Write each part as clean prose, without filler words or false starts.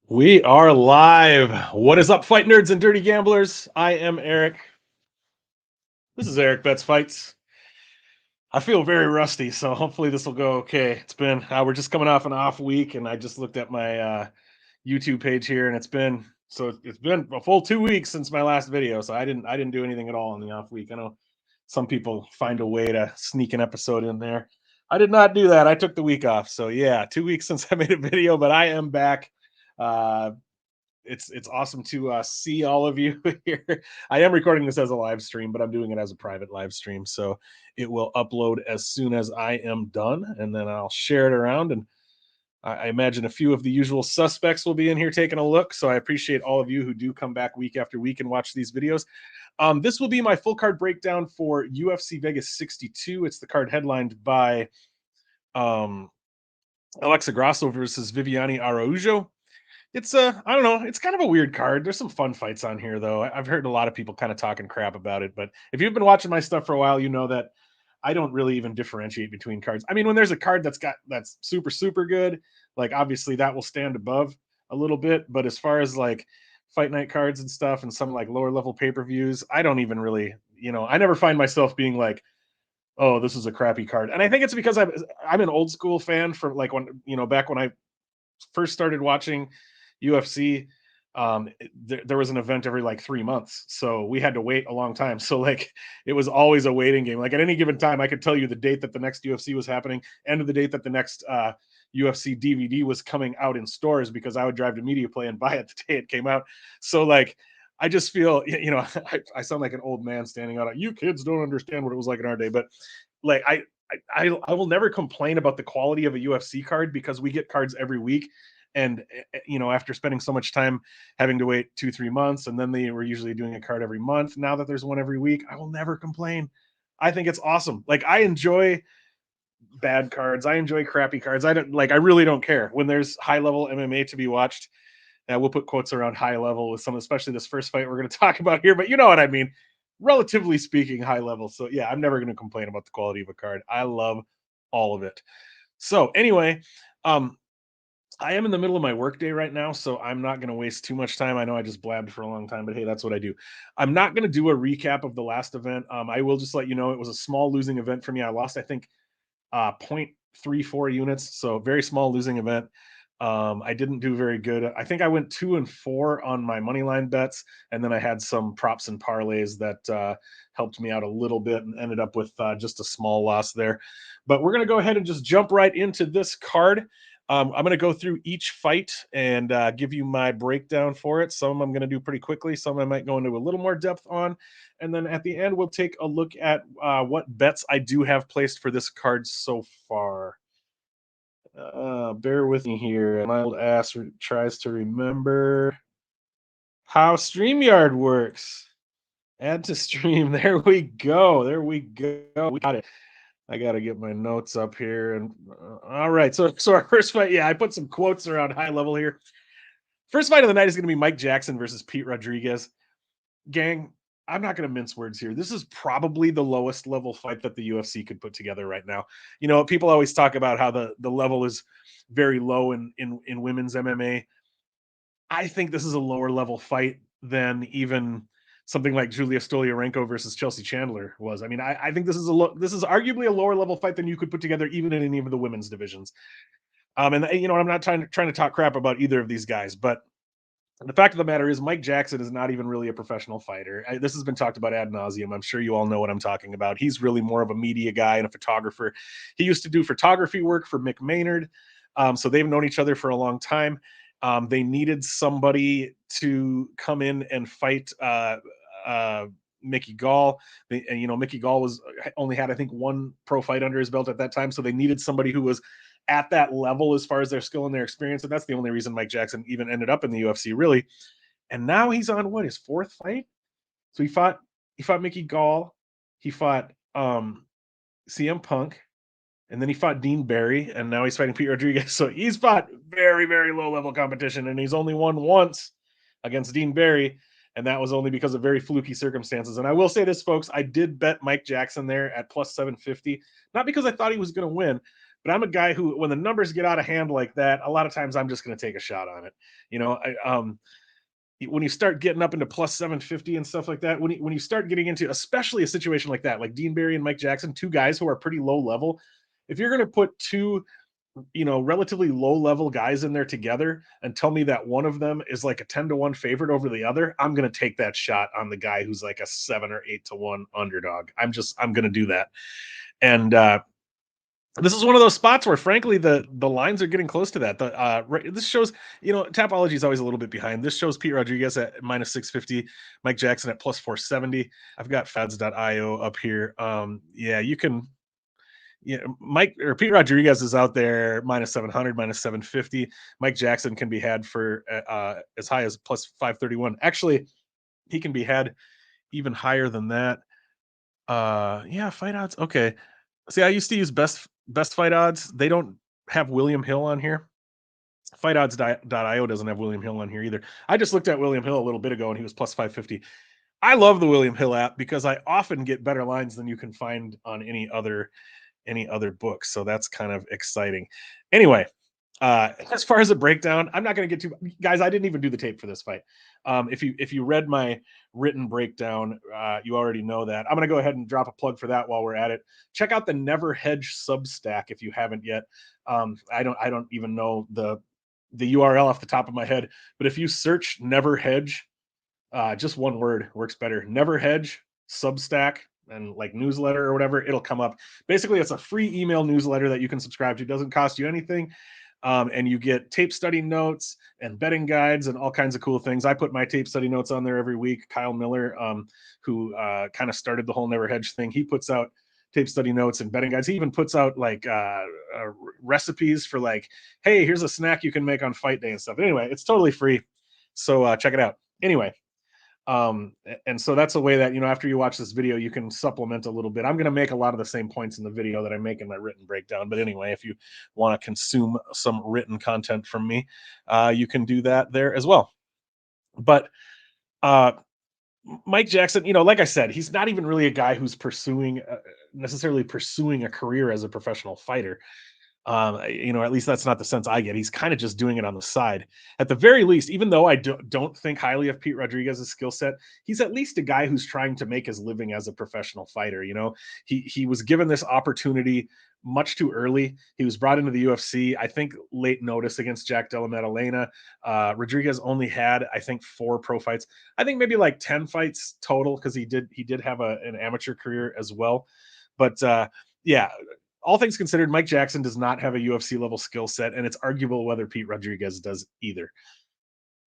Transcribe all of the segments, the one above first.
We are live. What is up, fight nerds and dirty gamblers? I am Erik. This is Erik Bets Fights. I feel very rusty, so hopefully this will go okay. It's been we're just coming off an off week, and I just looked at my YouTube page here, and it's been a full 2 weeks since my last video. So I didn't do anything at all on the off week. I know some people find a way to sneak an episode in there. I did not do that. I took the week off. So yeah, 2 weeks since I made a video, but I am back. Uh, it's awesome to see all of you here. I am recording this as a live stream, but I'm doing it as a private live stream, so it will upload as soon as I am done, and then I'll share it around. And I imagine a few of the usual suspects will be in here taking a look. So I appreciate all of you who do come back week after week and watch these videos. This will be my full card breakdown for UFC Vegas 62. It's the card headlined by Alexa Grasso versus Viviane Araujo. It's I don't know, it's kind of a weird card. There's some fun fights on here though. I've heard a lot of people kind of talking crap about it, but if you've been watching my stuff for a while, you know that I don't really even differentiate between cards. I mean, when there's a card that's super good, like obviously that will stand above a little bit, but as far as like fight night cards and stuff and some like lower level pay-per-views, I don't even really, I never find myself being like, oh, this is a crappy card. And I think it's because I'm an old school fan for like when, back when I first started watching UFC, there was an event every like 3 months, so we had to wait a long time. So like it was always a waiting game. Like at any given time, I could tell you the date that the next UFC was happening, and the date that the next UFC DVD was coming out in stores, because I would drive to Media Play and buy it the day it came out. So like I just feel, I sound like an old man standing out. You kids don't understand what it was like in our day, but like I will never complain about the quality of a UFC card, because we get cards every week. And after spending so much time having to wait 2-3 months, and then they were usually doing a card every month, now that there's one every week, I will never complain. I think it's awesome. Like I enjoy bad cards, I enjoy crappy cards. I really don't care when there's high level MMA to be watched. We'll put quotes around high level with some, especially this first fight we're going to talk about here, but you know what I mean. Relatively speaking, high level. So yeah, I'm never going to complain about the quality of a card. I love all of it. So anyway, I am in the middle of my workday right now, so I'm not going to waste too much time. I know I just blabbed for a long time, but hey, that's what I do. I'm not going to do a recap of the last event. I will just let you know it was a small losing event for me. I lost, I think, 0.34 units, so very small losing event. I didn't do very good. I think I went 2-4 on my money line bets, and then I had some props and parlays that helped me out a little bit, and ended up with just a small loss there. But we're going to go ahead and just jump right into this card. I'm going to go through each fight and give you my breakdown for it. Some I'm going to do pretty quickly, some I might go into a little more depth on. And then at the end, we'll take a look at what bets I do have placed for this card so far. Bear with me here. My old ass tries to remember how StreamYard works. Add to stream. There we go. There we go. We got it. I got to get my notes up here. And all right. So our first fight, yeah, I put some quotes around high level here. First fight of the night is going to be Mike Jackson versus Pete Rodriguez. Gang, I'm not going to mince words here. This is probably the lowest level fight that the UFC could put together right now. People always talk about how the level is very low in women's MMA. I think this is a lower level fight than even something like Julia Stoliarenko versus Chelsea Chandler was. I mean, I think this is arguably a lower level fight than you could put together even in any of the women's divisions. And I'm not trying to talk crap about either of these guys, but the fact of the matter is Mike Jackson is not even really a professional fighter. This has been talked about ad nauseum. I'm sure you all know what I'm talking about. He's really more of a media guy and a photographer. He used to do photography work for Mick Maynard. So they've known each other for a long time. They needed somebody to come in and fight Mickey Gall. Mickey Gall only had, I think, one pro fight under his belt at that time. So they needed somebody who was at that level as far as their skill and their experience. And that's the only reason Mike Jackson even ended up in the UFC, really. And now he's on his fourth fight. So he fought Mickey Gall. He fought CM Punk. And then he fought Dean Barry. And now he's fighting Pete Rodriguez. So he's fought very, very low level competition. And he's only won once against Dean Barry. And that was only because of very fluky circumstances. And I will say this, folks, I did bet Mike Jackson there at plus 750. Not because I thought he was going to win, But I'm a guy who, when the numbers get out of hand like that, a lot of times I'm just going to take a shot on it. You know, when you start getting up into plus 750 and stuff like that, when you start getting into especially a situation like that, like Dean Barry and Mike Jackson, two guys who are pretty low level, if you're going to put two, relatively low level guys in there together and tell me that one of them is like a 10-1 favorite over the other, I'm going to take that shot on the guy who's like a 7 or 8-1 underdog. I'm going to do that. And this is one of those spots where, frankly, the lines are getting close to that. This shows, Tapology is always a little bit behind. This shows Pete Rodriguez at minus 650, Mike Jackson at plus 470. I've got Feds.io up here. Yeah, you can. Yeah, Mike or Pete Rodriguez is out there minus 700, minus 750. Mike Jackson can be had for as high as plus 531. Actually, he can be had even higher than that. Yeah, fight odds. Okay. See, I used to use best fight odds. They don't have William Hill on here. FightOdds.io doesn't have William Hill on here either. I just looked at William Hill a little bit ago and he was plus 550. I love the William Hill app because I often get better lines than you can find on any other books. So that's kind of exciting. Anyway, as far as a breakdown, I'm not going to get too guys. I didn't even do the tape for this fight. If you read my written breakdown, you already know that. I'm going to go ahead and drop a plug for that while we're at it. Check out the Never Hedge Substack if you haven't yet. I don't even know the URL off the top of my head, but if you search Never Hedge, just one word works better. Never Hedge Substack and like newsletter or whatever, it'll come up. Basically, it's a free email newsletter that you can subscribe to. It doesn't cost you anything. And you get tape study notes and betting guides and all kinds of cool things. I put my tape study notes on there every week. Kyle Miller, who kind of started the whole Never Hedge thing, he puts out tape study notes and betting guides. He even puts out like recipes for like, hey, here's a snack you can make on fight day and stuff. Anyway, it's totally free. So check it out. Anyway, and so that's a way that, after you watch this video, you can supplement a little bit. I'm going to make a lot of the same points in the video that I make in my written breakdown. But anyway, if you want to consume some written content from me, you can do that there as well. But Mike Jackson, like I said, he's not even really a guy who's necessarily pursuing a career as a professional fighter. At least that's not the sense I get. He's kind of just doing it on the side. At the very least, even though I don't think highly of Pete Rodriguez's skill set, he's at least a guy who's trying to make his living as a professional fighter. He was given this opportunity much too early. He was brought into the UFC, I think, late notice against Jack Della Maddalena. Rodriguez only had, I think, 4 pro fights. I think maybe like 10 fights total because he did have an amateur career as well. But yeah, all things considered, Mike Jackson does not have a UFC level skill set, and it's arguable whether Pete Rodriguez does either.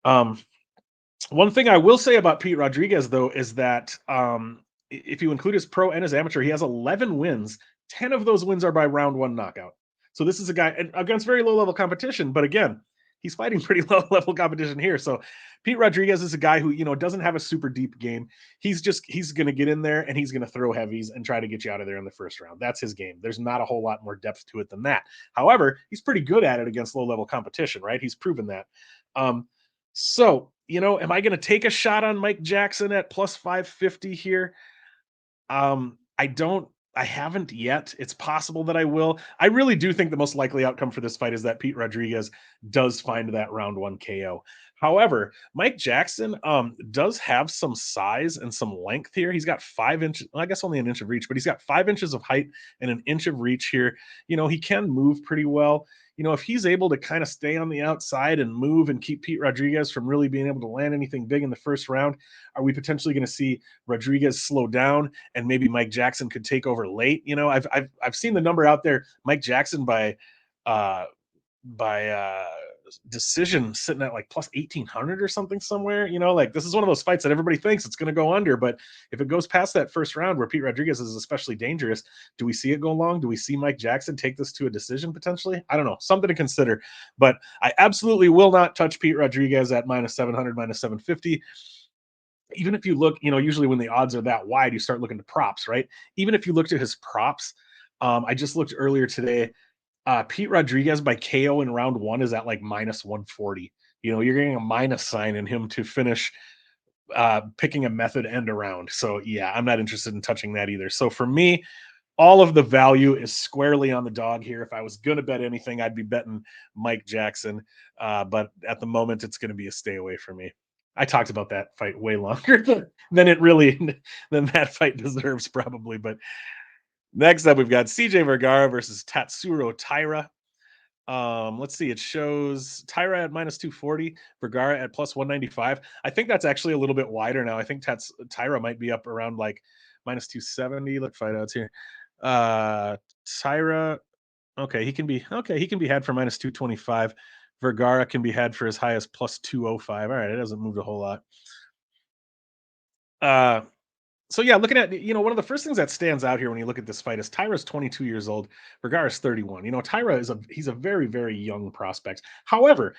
One thing I will say about Pete Rodriguez, though, is that if you include his pro and his amateur, he has 11 wins. 10 of those wins are by round 1 knockout. So this is a guy against very low level competition, but again, he's fighting pretty low level competition here. So Pete Rodriguez is a guy who, doesn't have a super deep game. He's going to get in there and he's going to throw heavies and try to get you out of there in the first round. That's his game. There's not a whole lot more depth to it than that. However, he's pretty good at it against low level competition, right? He's proven that. So, am I going to take a shot on Mike Jackson at plus 550 here? I haven't yet. It's possible that I will. I really do think the most likely outcome for this fight is that Pete Rodriguez does find that round 1 KO. However, Mike Jackson does have some size and some length here. He's got 5 inches, I guess only an inch of reach, but he's got 5 inches of height and an inch of reach here. He can move pretty well. If he's able to kind of stay on the outside and move and keep Pete Rodriguez from really being able to land anything big in the first round, are we potentially going to see Rodriguez slow down and maybe Mike Jackson could take over late? I've seen the number out there, Mike Jackson by decision sitting at like plus 1800 or something somewhere. Like this is one of those fights that everybody thinks it's going to go under, but if it goes past that first round where Pete Rodriguez is especially dangerous, do we see it go long? Do we see Mike Jackson take this to a decision potentially? I don't know, something to consider. But I absolutely will not touch Pete Rodriguez at minus 700, minus 750. Even if you look, usually when the odds are that wide, you start looking to props, right? Even if you looked at his props, I just looked earlier today. Pete Rodriguez by KO in round 1 is at like minus 140. You're getting a minus sign in him to finish picking a method end around. So yeah, I'm not interested in touching that either. So for me, all of the value is squarely on the dog here. If I was going to bet anything, I'd be betting Mike Jackson. But at the moment, it's going to be a stay away for me. I talked about that fight way longer than it really than that fight deserves, probably. But next up, we've got CJ Vergara versus Tatsuro Taira. Let's see. It shows Tyra at minus 240, Vergara at plus 195. I think that's actually a little bit wider now. I think Tyra might be up around like minus 270. Let's find out here. Tyra, okay, he can be had for minus 225. Vergara can be had for as high as plus 205. All right, it doesn't move a whole lot. Uh so yeah, looking at one of the first things that stands out here when you look at this fight is Tyra's 22 years old, Vergara's 31. Tyra he's a very very young prospect. However,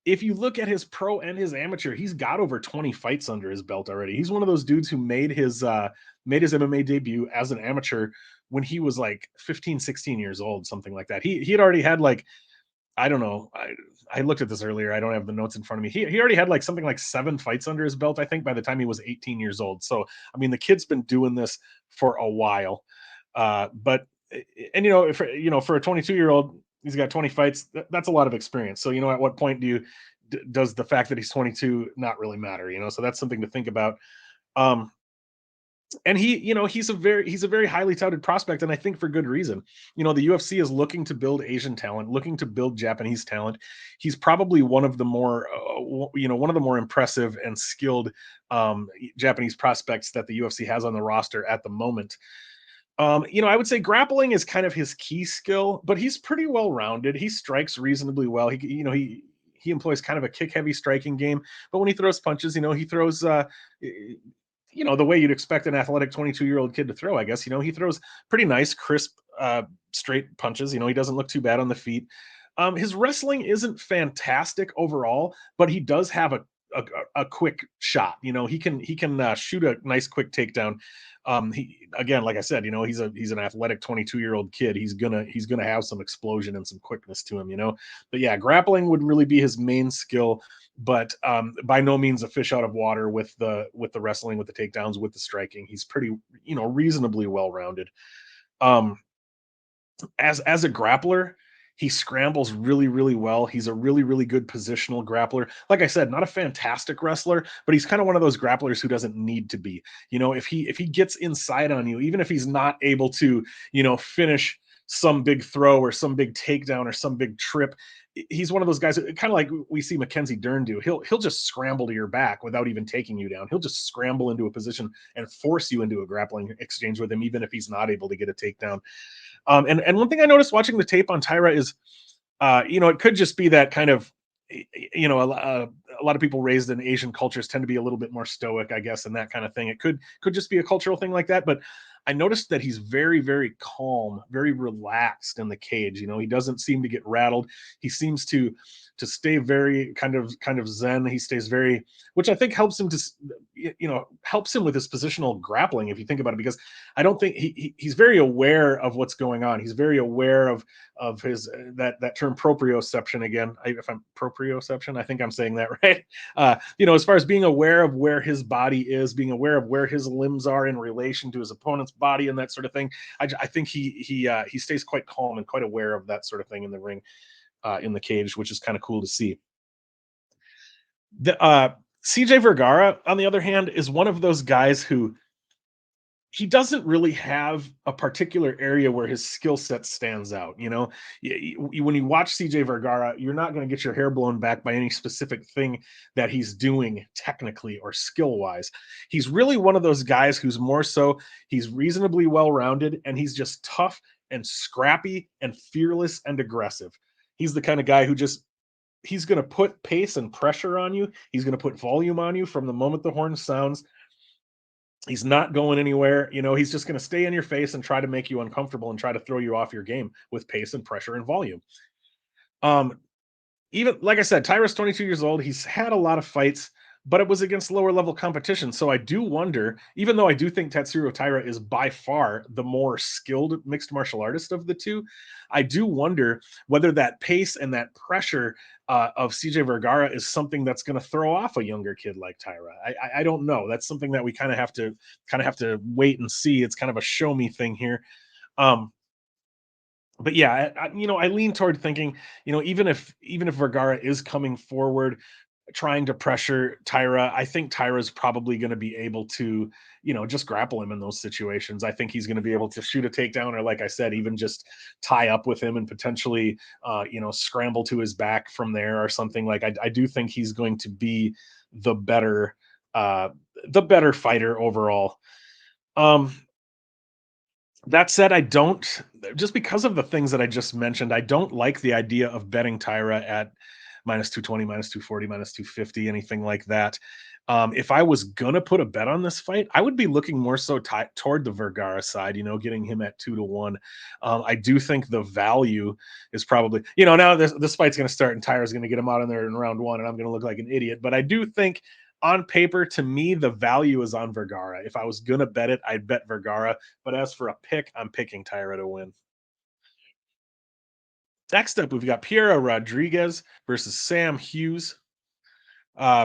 if you look at his pro and his amateur, he's got over 20 fights under his belt already. He's one of those dudes who made his MMA debut as an amateur when he was like 15, 16 years old, something like that. He had already had like I don't know. I looked at this earlier. I don't have the notes in front of me. He already had like something like 7 fights under his belt, I think, by the time he was 18 years old. So I mean, the kid's been doing this for a while. But and for a 22-year-old, he's got 20 fights. That's a lot of experience. So at what point does the fact that he's 22 not really matter? So that's something to think about. And he's a very highly touted prospect, and I think for good reason. The UFC is looking to build Asian talent, looking to build Japanese talent. He's probably one of the more impressive and skilled Japanese prospects that the UFC has on the roster at the moment. I would say grappling is kind of his key skill, but he's pretty well rounded. He strikes reasonably well. He employs kind of a kick heavy striking game, but when he throws punches, he throws the way you'd expect an athletic 22-year-old kid to throw, I guess. He throws pretty nice, crisp, straight punches. He doesn't look too bad on the feet. His wrestling isn't fantastic overall, but he does have a quick shot. He can shoot a nice quick takedown. He again, like I said, he's an athletic 22-year-old kid. He's gonna have some explosion and some quickness to him. But yeah, grappling would really be his main skill, but by no means a fish out of water with the wrestling, with the takedowns, with the striking. He's pretty reasonably well rounded. As a grappler, he scrambles really, really well. He's a really, really good positional grappler. Like I said, not a fantastic wrestler, but he's kind of one of those grapplers who doesn't need to be. If he gets inside on you, even if he's not able to, finish some big throw or some big takedown or some big trip, he's one of those guys, kind of like we see Mackenzie Dern do. He'll just scramble to your back without even taking you down. He'll just scramble into a position and force you into a grappling exchange with him, even if he's not able to get a takedown. And one thing I noticed watching the tape on Tyra is, it could just be that kind of, a lot of people raised in Asian cultures tend to be a little bit more stoic, I guess, and that kind of thing. It could just be a cultural thing like that. But I noticed that he's very, very calm, very relaxed in the cage. He doesn't seem to get rattled. He seems to stay very kind of zen. He stays very, which I think helps him helps him with his positional grappling, if you think about it, because I don't think he's very aware of what's going on. He's very aware of his that term proprioception again. If I'm proprioception, I think I'm saying that right. As far as being aware of where his body is, being aware of where his limbs are in relation to his opponent's body and that sort of thing. I think he stays quite calm and quite aware of that sort of thing in the ring, in the cage, which is kind of cool to see. The CJ Vergara, on the other hand, is one of those guys who he doesn't really have a particular area where his skill set stands out. When you watch CJ Vergara, you're not going to get your hair blown back by any specific thing that he's doing technically or skill wise. He's really one of those guys who's more so he's reasonably well rounded, and he's just tough and scrappy and fearless and aggressive. He's the kind of guy who he's going to put pace and pressure on you. He's going to put volume on you from the moment the horn sounds. He's not going anywhere. He's just going to stay in your face and try to make you uncomfortable and try to throw you off your game with pace and pressure and volume. Even like I said, Tyra's 22 years old. He's had a lot of fights, but it was against lower level competition. So I do wonder, even though I do think Tatsuro Taira is by far the more skilled mixed martial artist of the two, I do wonder whether that pace and that pressure of CJ Vergara is something that's going to throw off a younger kid like Taira. I don't know. That's something that we kind of have to wait and see. It's kind of a show me thing here. Um, but yeah, I lean toward thinking, even if Vergara is coming forward, trying to pressure Tyra, I think Tyra's probably going to be able to, just grapple him in those situations. I think he's going to be able to shoot a takedown, or like I said, even just tie up with him and potentially, scramble to his back from there or something. Like I do think he's going to be the better, uh, the better fighter overall. Um, that said, I don't just because of the things that I just mentioned, I don't like the idea of betting Tyra at minus 220, minus 240, minus 250, anything like that. If I was gonna put a bet on this fight, I would be looking more so toward the Vergara side, getting him at 2-1. I do think the value is probably, now this fight's gonna start and Tyra's gonna get him out in there in round one, and I'm gonna look like an idiot. But I do think on paper, to me, the value is on Vergara. If I was gonna bet it, I'd bet Vergara. But as for a pick, I'm picking Tyra to win. Next up, we've got Piero Rodriguez versus Sam Hughes.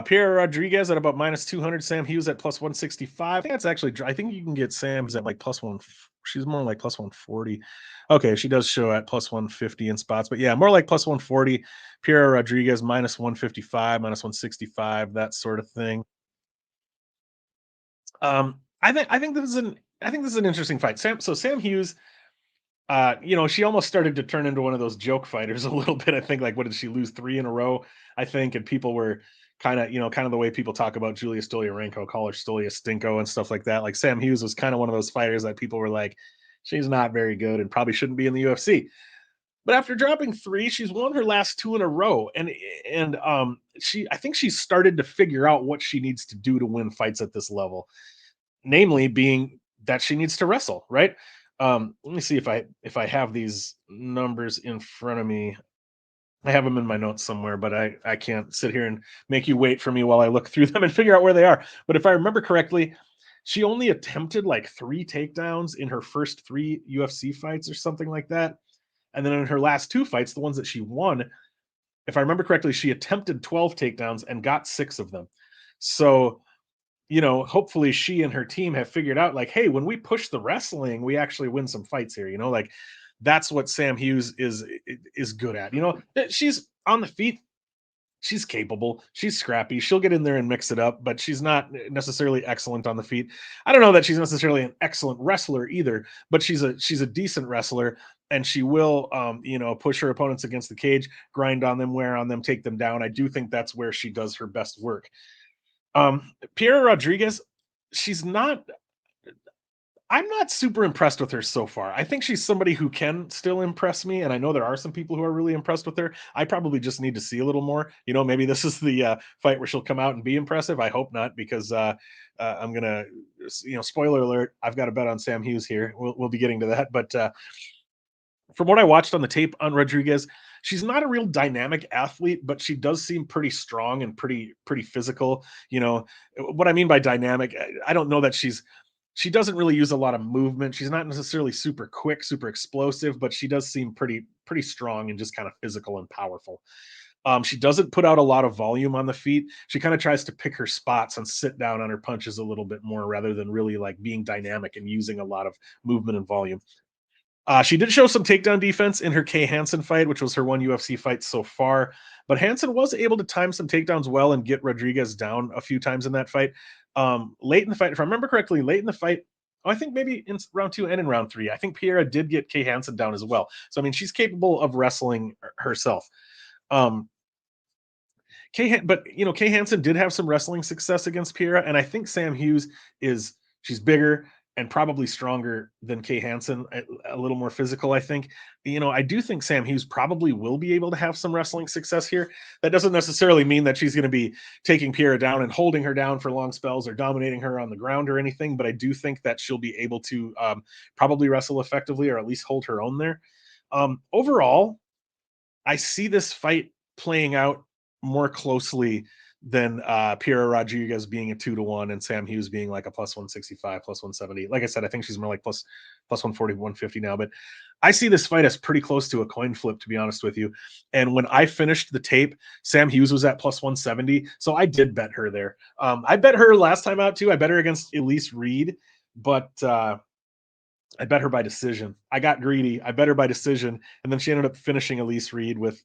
Piero Rodriguez at about minus 200, Sam Hughes at plus 165. I think that's actually, I think you can get Sam's at like plus one. She's more like plus 140. Okay, she does show at plus 150 in spots, but yeah, more like plus 140. Piero Rodriguez minus 155, minus 165, that sort of thing. I think this is an interesting fight. Sam Hughes, she almost started to turn into one of those joke fighters a little bit. I think, like, what did she lose, 3 in a row? I think, and people were kind of the way people talk about Julia Stoliarenko, call her Stolia Stinko and stuff like that. Like Sam Hughes was kind of one of those fighters that people were like, she's not very good and probably shouldn't be in the UFC. But after dropping 3, she's won her last 2 in a row, and I think she's started to figure out what she needs to do to win fights at this level, namely being that she needs to wrestle, right? Let me see if I have these numbers in front of me. I have them in my notes somewhere, but I can't sit here and make you wait for me while I look through them and figure out where they are. But if I remember correctly, she only attempted like 3 takedowns in her first 3 UFC fights or something like that. And then in her last 2 fights, the ones that she won, if I remember correctly, she attempted 12 takedowns and got 6 of them. So, hopefully she and her team have figured out like, hey, when we push the wrestling, we actually win some fights here. Like that's what Sam Hughes is good at. She's on the feet, she's capable, she's scrappy, she'll get in there and mix it up, but she's not necessarily excellent on the feet. I don't know that she's necessarily an excellent wrestler either, but she's a decent wrestler, and she will push her opponents against the cage, grind on them, wear on them, take them down. I do think that's where she does her best work. Piera Rodriguez, she's not. I'm not super impressed with her so far. I think she's somebody who can still impress me, and I know there are some people who are really impressed with her. I probably just need to see a little more. Maybe this is the fight where she'll come out and be impressive. I hope not, because I'm gonna, spoiler alert. I've got a bet on Sam Hughes here. We'll be getting to that, but from what I watched on the tape on Rodriguez, she's not a real dynamic athlete, but she does seem pretty strong and pretty physical. What I mean by dynamic, I don't know that she doesn't really use a lot of movement. She's not necessarily super quick, super explosive, but she does seem pretty strong and just kind of physical and powerful. She doesn't put out a lot of volume on the feet. She kind of tries to pick her spots and sit down on her punches a little bit more rather than really like being dynamic and using a lot of movement and volume. She did show some takedown defense in her Kay Hansen fight, which was her one UFC fight so far. But Hansen was able to time some takedowns well and get Rodriguez down a few times in that fight. Late in the fight, if I remember correctly, late in the fight, I think maybe in round 2 and in round 3, I think Piera did get Kay Hansen down as well. So I mean, she's capable of wrestling herself. Um, Kay Hansen did have some wrestling success against Piera, and I think Sam Hughes she's bigger and probably stronger than Kay Hansen, a little more physical, I think. I do think Sam Hughes probably will be able to have some wrestling success here. That doesn't necessarily mean that she's going to be taking Piera down and holding her down for long spells or dominating her on the ground or anything, but I do think that she'll be able to probably wrestle effectively or at least hold her own there. Overall, I see this fight playing out more closely than Piero Rodriguez being a 2-1 and Sam Hughes being like a plus 165, plus 170. Like I said, I think she's more like plus 140, 150 now. But I see this fight as pretty close to a coin flip, to be honest with you. And when I finished the tape, Sam Hughes was at plus 170. So I did bet her there. I bet her last time out too. I bet her against Elise Reed, but I bet her by decision. I got greedy. I bet her by decision, and then she ended up finishing Elise Reed with,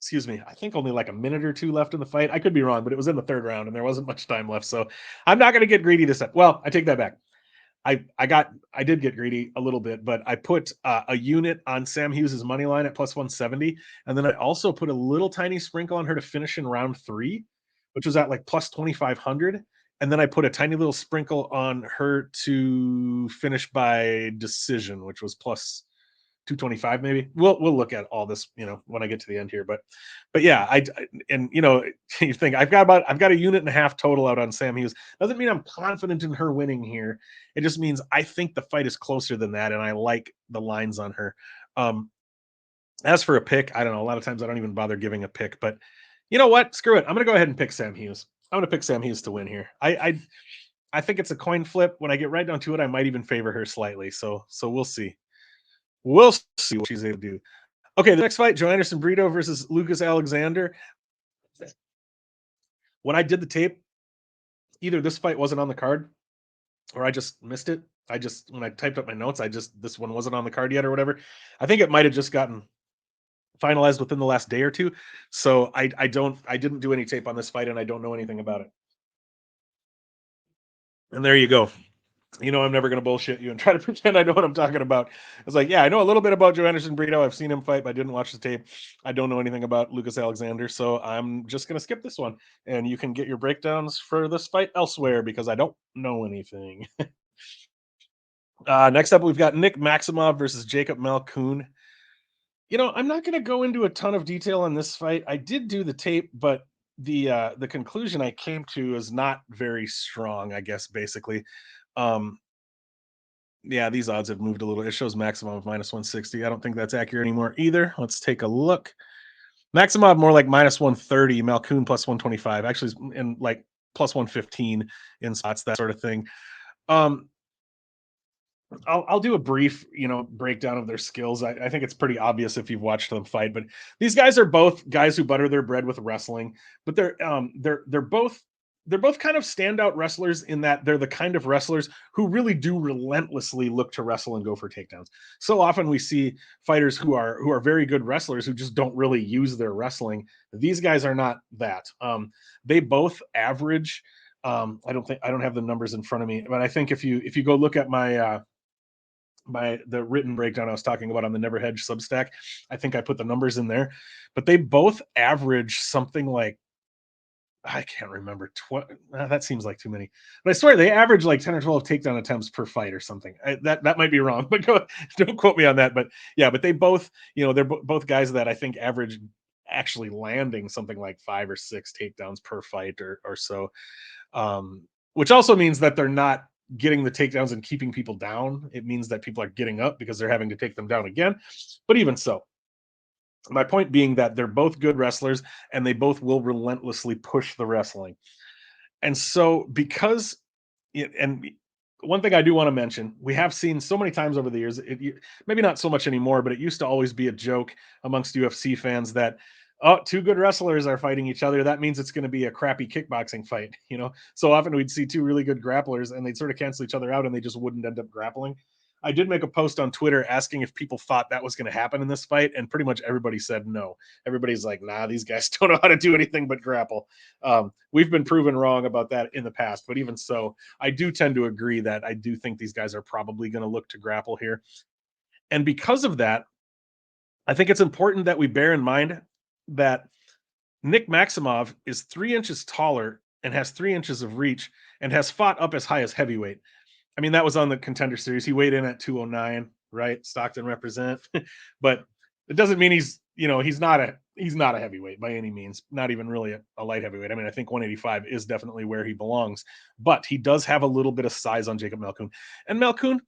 excuse me, I think only like a minute or two left in the fight. I could be wrong, but it was in the third round, and there wasn't much time left. So I'm not going to get greedy this time. Well, I take that back. I did get greedy a little bit, but I put a unit on Sam Hughes's money line at plus 170, and then I also put a little tiny sprinkle on her to finish in round three, which was at like plus 2,500. And then I put a tiny little sprinkle on her to finish by decision, which was plus 225 maybe. We'll look at all this, when I get to the end here. But yeah, and you think I've got a unit and a half total out on Sam Hughes. Doesn't mean I'm confident in her winning here. It just means I think the fight is closer than that, and I like the lines on her. As for a pick, I don't know. A lot of times I don't even bother giving a pick, but you know what? Screw it. I'm gonna go ahead and pick Sam Hughes. I'm gonna pick Sam Hughes to win here. I think it's a coin flip. When I get right down to it, I might even favor her slightly. So we'll see. We'll see what she's able to do. Okay, the next fight, Joe Anderson Burrito versus Lucas Alexander. When I did the tape, either this fight wasn't on the card or I just missed it. When I typed up my notes, this one wasn't on the card yet or whatever. I think it might have just gotten finalized within the last day or two. So I didn't do any tape on this fight, and I don't know anything about it. And there you go. I'm never going to bullshit you and try to pretend I know what I'm talking about. It's like, yeah, I know a little bit about Joe Anderson Brito. I've seen him fight, but I didn't watch the tape. I don't know anything about Lucas Alexander, so I'm just going to skip this one. And you can get your breakdowns for this fight elsewhere because I don't know anything. Next up, we've got Nick Maximov versus Jacob Malkoon. I'm not going to go into a ton of detail on this fight. I did do the tape, but the conclusion I came to is not very strong, I guess, basically. Um, Yeah, these odds have moved a little. It shows Maximum of minus 160. I don't think that's accurate anymore either. Let's take a look. Maximum more like minus 130, Malkoon plus 125. Actually, in like plus 115 in spots, that sort of thing. Um, I'll do a brief, breakdown of their skills. I think it's pretty obvious if you've watched them fight, but these guys are both guys who butter their bread with wrestling, but they're both kind of standout wrestlers in that they're the kind of wrestlers who really do relentlessly look to wrestle and go for takedowns. So often we see fighters who are very good wrestlers who just don't really use their wrestling. These guys are not that. They both average. I don't have the numbers in front of me, but I think if you go look at the written breakdown I was talking about on the Never Hedge Substack, I think I put the numbers in there, but they both average something like, I can't remember. That seems like too many, but I swear they average like 10 or 12 takedown attempts per fight or something. That might be wrong, but don't quote me on that. But yeah, but they both, they're both guys that I think average actually landing something like 5 or 6 takedowns per fight or so. Which also means that they're not getting the takedowns and keeping people down. It means that people are getting up because they're having to take them down again. But even so, my point being that they're both good wrestlers and they both will relentlessly push the wrestling. And so, and one thing I do want to mention, we have seen so many times over the years, maybe not so much anymore, but it used to always be a joke amongst UFC fans that, oh, two good wrestlers are fighting each other. That means it's going to be a crappy kickboxing fight. So often we'd see two really good grapplers and they'd sort of cancel each other out and they just wouldn't end up grappling. I did make a post on Twitter asking if people thought that was going to happen in this fight, and pretty much everybody said no. Everybody's like, nah, these guys don't know how to do anything but grapple. We've been proven wrong about that in the past, but even so, I do tend to agree that I do think these guys are probably going to look to grapple here. And because of that, I think it's important that we bear in mind that Nick Maximov is 3 inches taller and has 3 inches of reach and has fought up as high as heavyweight. I mean, that was on the Contender Series. He weighed in at 209, right? Stockton represent. But it doesn't mean he's not a heavyweight by any means, not even really a light heavyweight. I mean, I think 185 is definitely where he belongs, but he does have a little bit of size on Jacob Malkoon. And Malkoon,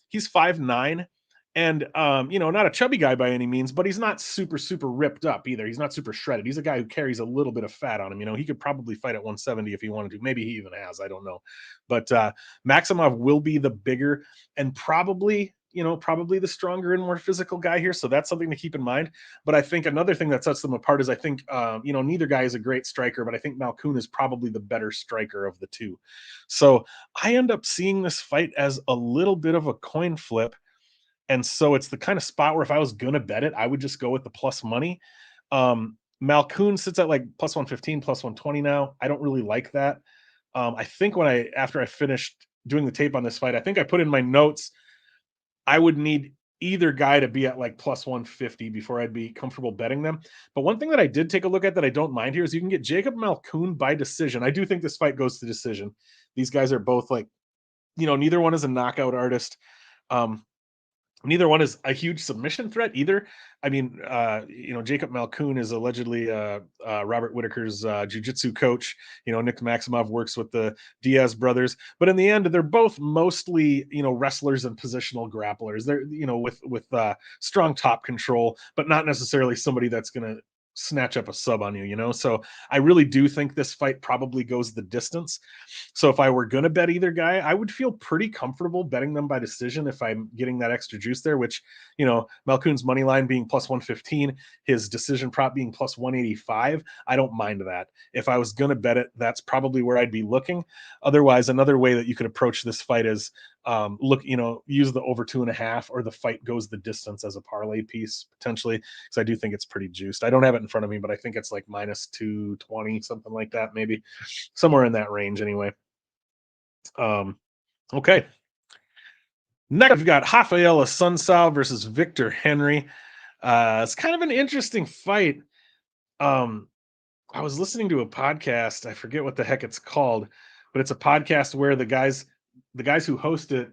he's 5'9", and not a chubby guy by any means, but he's not super super ripped up either. He's not super shredded. He's a guy who carries a little bit of fat on him. He could probably fight at 170 if he wanted to. Maybe he even has, I don't know. But Maximov will be the bigger and probably probably the stronger and more physical guy here. So that's something to keep in mind. But I think another thing that sets them apart is I think, neither guy is a great striker, but I think Malkoon is probably the better striker of the two. So I end up seeing this fight as a little bit of a coin flip. And so it's the kind of spot where if I was going to bet it, I would just go with the plus money. Malkoon sits at like plus 115, plus 120 now. I don't really like that. I think after I finished doing the tape on this fight, I think I put in my notes, I would need either guy to be at like plus 150 before I'd be comfortable betting them. But one thing that I did take a look at that I don't mind here is you can get Jacob Malkoon by decision. I do think this fight goes to decision. These guys are both like, neither one is a knockout artist. Um, Neither one is a huge submission threat either. I mean, Jacob Malkoon is allegedly Robert Whitaker's jiu-jitsu coach. Nick Maximov works with the Diaz brothers, but in the end, they're both mostly, wrestlers and positional grapplers. They're, with strong top control, but not necessarily somebody that's going to snatch up a sub on you. So I really do think this fight probably goes the distance. So if I were going to bet either guy, I would feel pretty comfortable betting them by decision if I'm getting that extra juice there, which, Malkoon's money line being plus 115, his decision prop being plus 185. I don't mind that. If I was going to bet it, that's probably where I'd be looking. Otherwise, another way that you could approach this fight is use the over 2.5 or the fight goes the distance as a parlay piece potentially. Because I do think it's pretty juiced. I don't have it in front of me, but I think it's like minus 220, something like that, maybe somewhere in that range anyway. Okay. Next, we've got Rafael Assunção versus Victor Henry. It's kind of an interesting fight. I was listening to a podcast. I forget what the heck it's called, but it's a podcast where the guys who host it,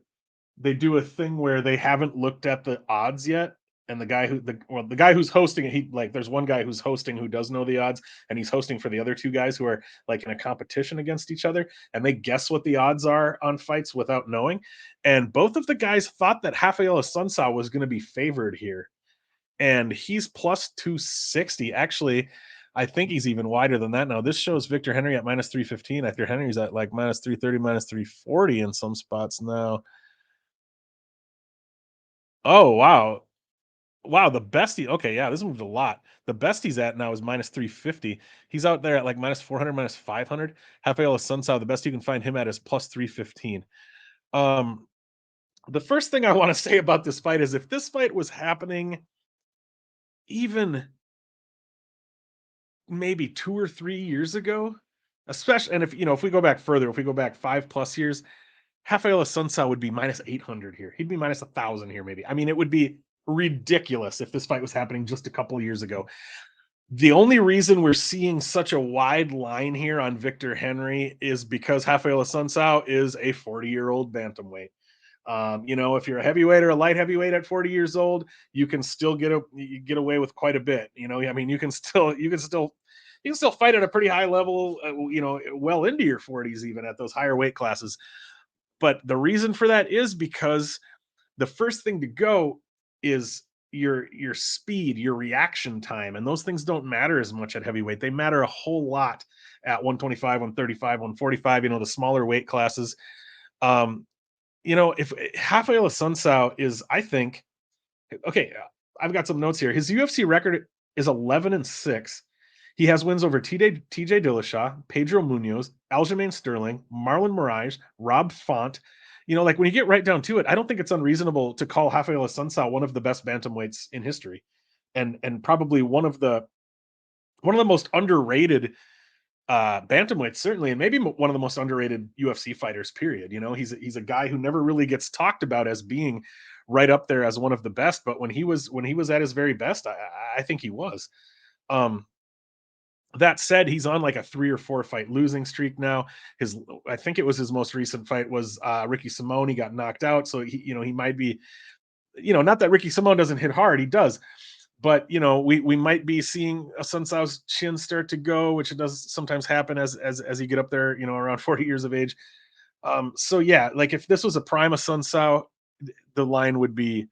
they do a thing where they haven't looked at the odds yet. And the guy who's hosting it, there's one guy who's hosting who does know the odds, and he's hosting for the other two guys who are like in a competition against each other, and they guess what the odds are on fights without knowing. And both of the guys thought that Rafael Assunção was going to be favored here, and he's plus 260. Actually, I think he's even wider than that now. This shows Victor Henry at minus 315. Victor Henry's at like minus 330, minus 340 in some spots now. Oh, wow. Wow, the best okay, yeah, this moved a lot. The best he's at now is minus 350. He's out there at like minus 400, minus 500. Rafael Assunção, the best you can find him at is plus 315. The first thing I want to say about this fight is if this fight was happening even maybe 2 or 3 years ago, especially, and if we go back further, if we go back 5+ years, Rafael Assunção would be minus 800 here. He'd be minus 1,000 here, maybe. I mean, it would be ridiculous if this fight was happening just a couple years ago. The only reason we're seeing such a wide line here on Victor Henry is because Rafael Assunção is a 40-year-old bantamweight. If you're a heavyweight or a light heavyweight at 40 years old, you can still get away with quite a bit. I mean, you can still fight at a pretty high level. Well into your 40s, even at those higher weight classes. But the reason for that is because the first thing to go is your speed, your reaction time, and those things don't matter as much at heavyweight. They matter a whole lot at 125, 135, 145. The smaller weight classes. If Rafael Assunção is, I think, okay, I've got some notes here. His UFC record is 11-6. He has wins over TJ Dillashaw, Pedro Munoz, Aljamain Sterling, Marlon Moraes, Rob Font. When you get right down to it, I don't think it's unreasonable to call Rafael Assunção one of the best bantamweights in history, and probably one of the most underrated bantamweights, certainly, and maybe one of the most underrated UFC fighters. Period. He's a guy who never really gets talked about as being right up there as one of the best, but when he was at his very best, I think he was. That said, he's on like a 3 or 4 fight losing streak now. I think it was his most recent fight was Ricky Simone. He got knocked out, so he might be, not that Ricky Simone doesn't hit hard, he does, but we might be seeing Assunção's chin start to go, which it does sometimes happen as you get up there, around 40 years of age. So yeah, like if this was a prime Assunção, the line would be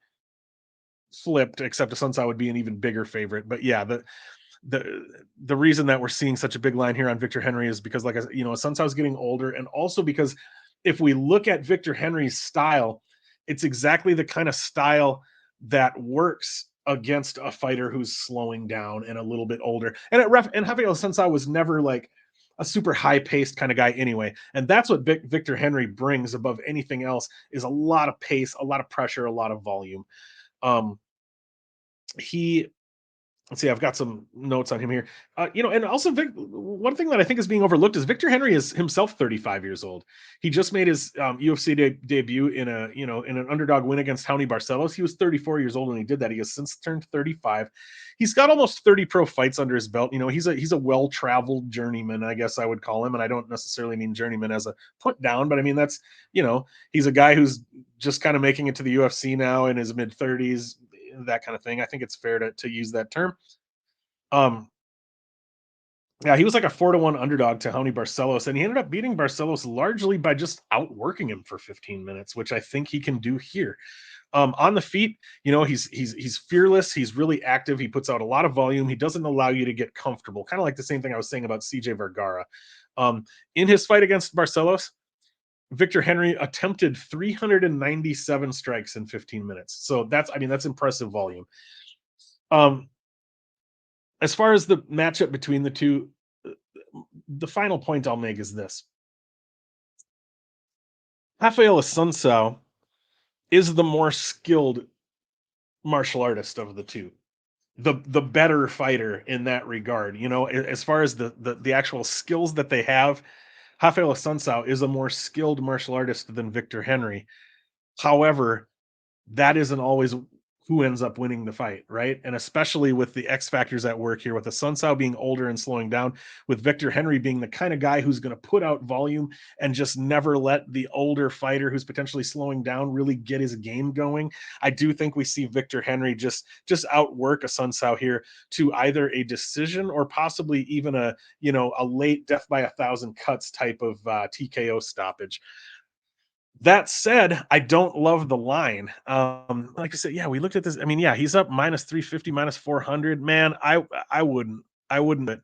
flipped, except Assunção would be an even bigger favorite. But yeah, the reason that we're seeing such a big line here on Victor Henry is because, like, Assunção's getting older, and also because if we look at Victor Henry's style, It's exactly the kind of style that works against a fighter who's slowing down and a little bit older. And Rafael Sensao was never like a super high paced kind of guy anyway. And that's what Victor Henry brings above anything else is a lot of pace, a lot of pressure, a lot of volume. Um, he Let's see, I've got some notes on him here. And also one thing that I think is being overlooked is Victor Henry is himself 35 years old. He just made his UFC debut in in an underdog win against Tony Barcelos. He was 34 years old when he did that. He has since turned 35. He's got almost 30 pro fights under his belt. He's a well-traveled journeyman, I guess I would call him. And I don't necessarily mean journeyman as a put down, but I mean he's a guy who's just kind of making it to the UFC now in his mid 30s, that kind of thing. I think it's fair to use that term. Um, yeah, he was like a 4-1 underdog to Tony Barcelos, and he ended up beating Barcelos largely by just outworking him for 15 minutes, which I think he can do here. On the feet, he's fearless. He's really active. He puts out a lot of volume. He doesn't allow you to get comfortable. Kind of like the same thing I was saying about CJ Vergara. In his fight against Barcelos, Victor Henry attempted 397 strikes in 15 minutes. So that's impressive volume. As far as the matchup between the two, the final point I'll make is this. Rafael Assunção is the more skilled martial artist of the two. The better fighter in that regard. As far as the actual skills that they have, Rafael Assunção is a more skilled martial artist than Victor Henry. However, that isn't always who ends up winning the fight, right? And especially with the X factors at work here, with the Assunção being older and slowing down, with Victor Henry being the kind of guy who's going to put out volume and just never let the older fighter who's potentially slowing down really get his game going. I do think we see Victor Henry just outwork Assunção here to either a decision or possibly even a late death by 1,000 cuts type of TKO stoppage. That said, I don't love the line. Like I said, yeah, we looked at this. I mean, yeah, he's up minus 350, minus 400. Man, I wouldn't. But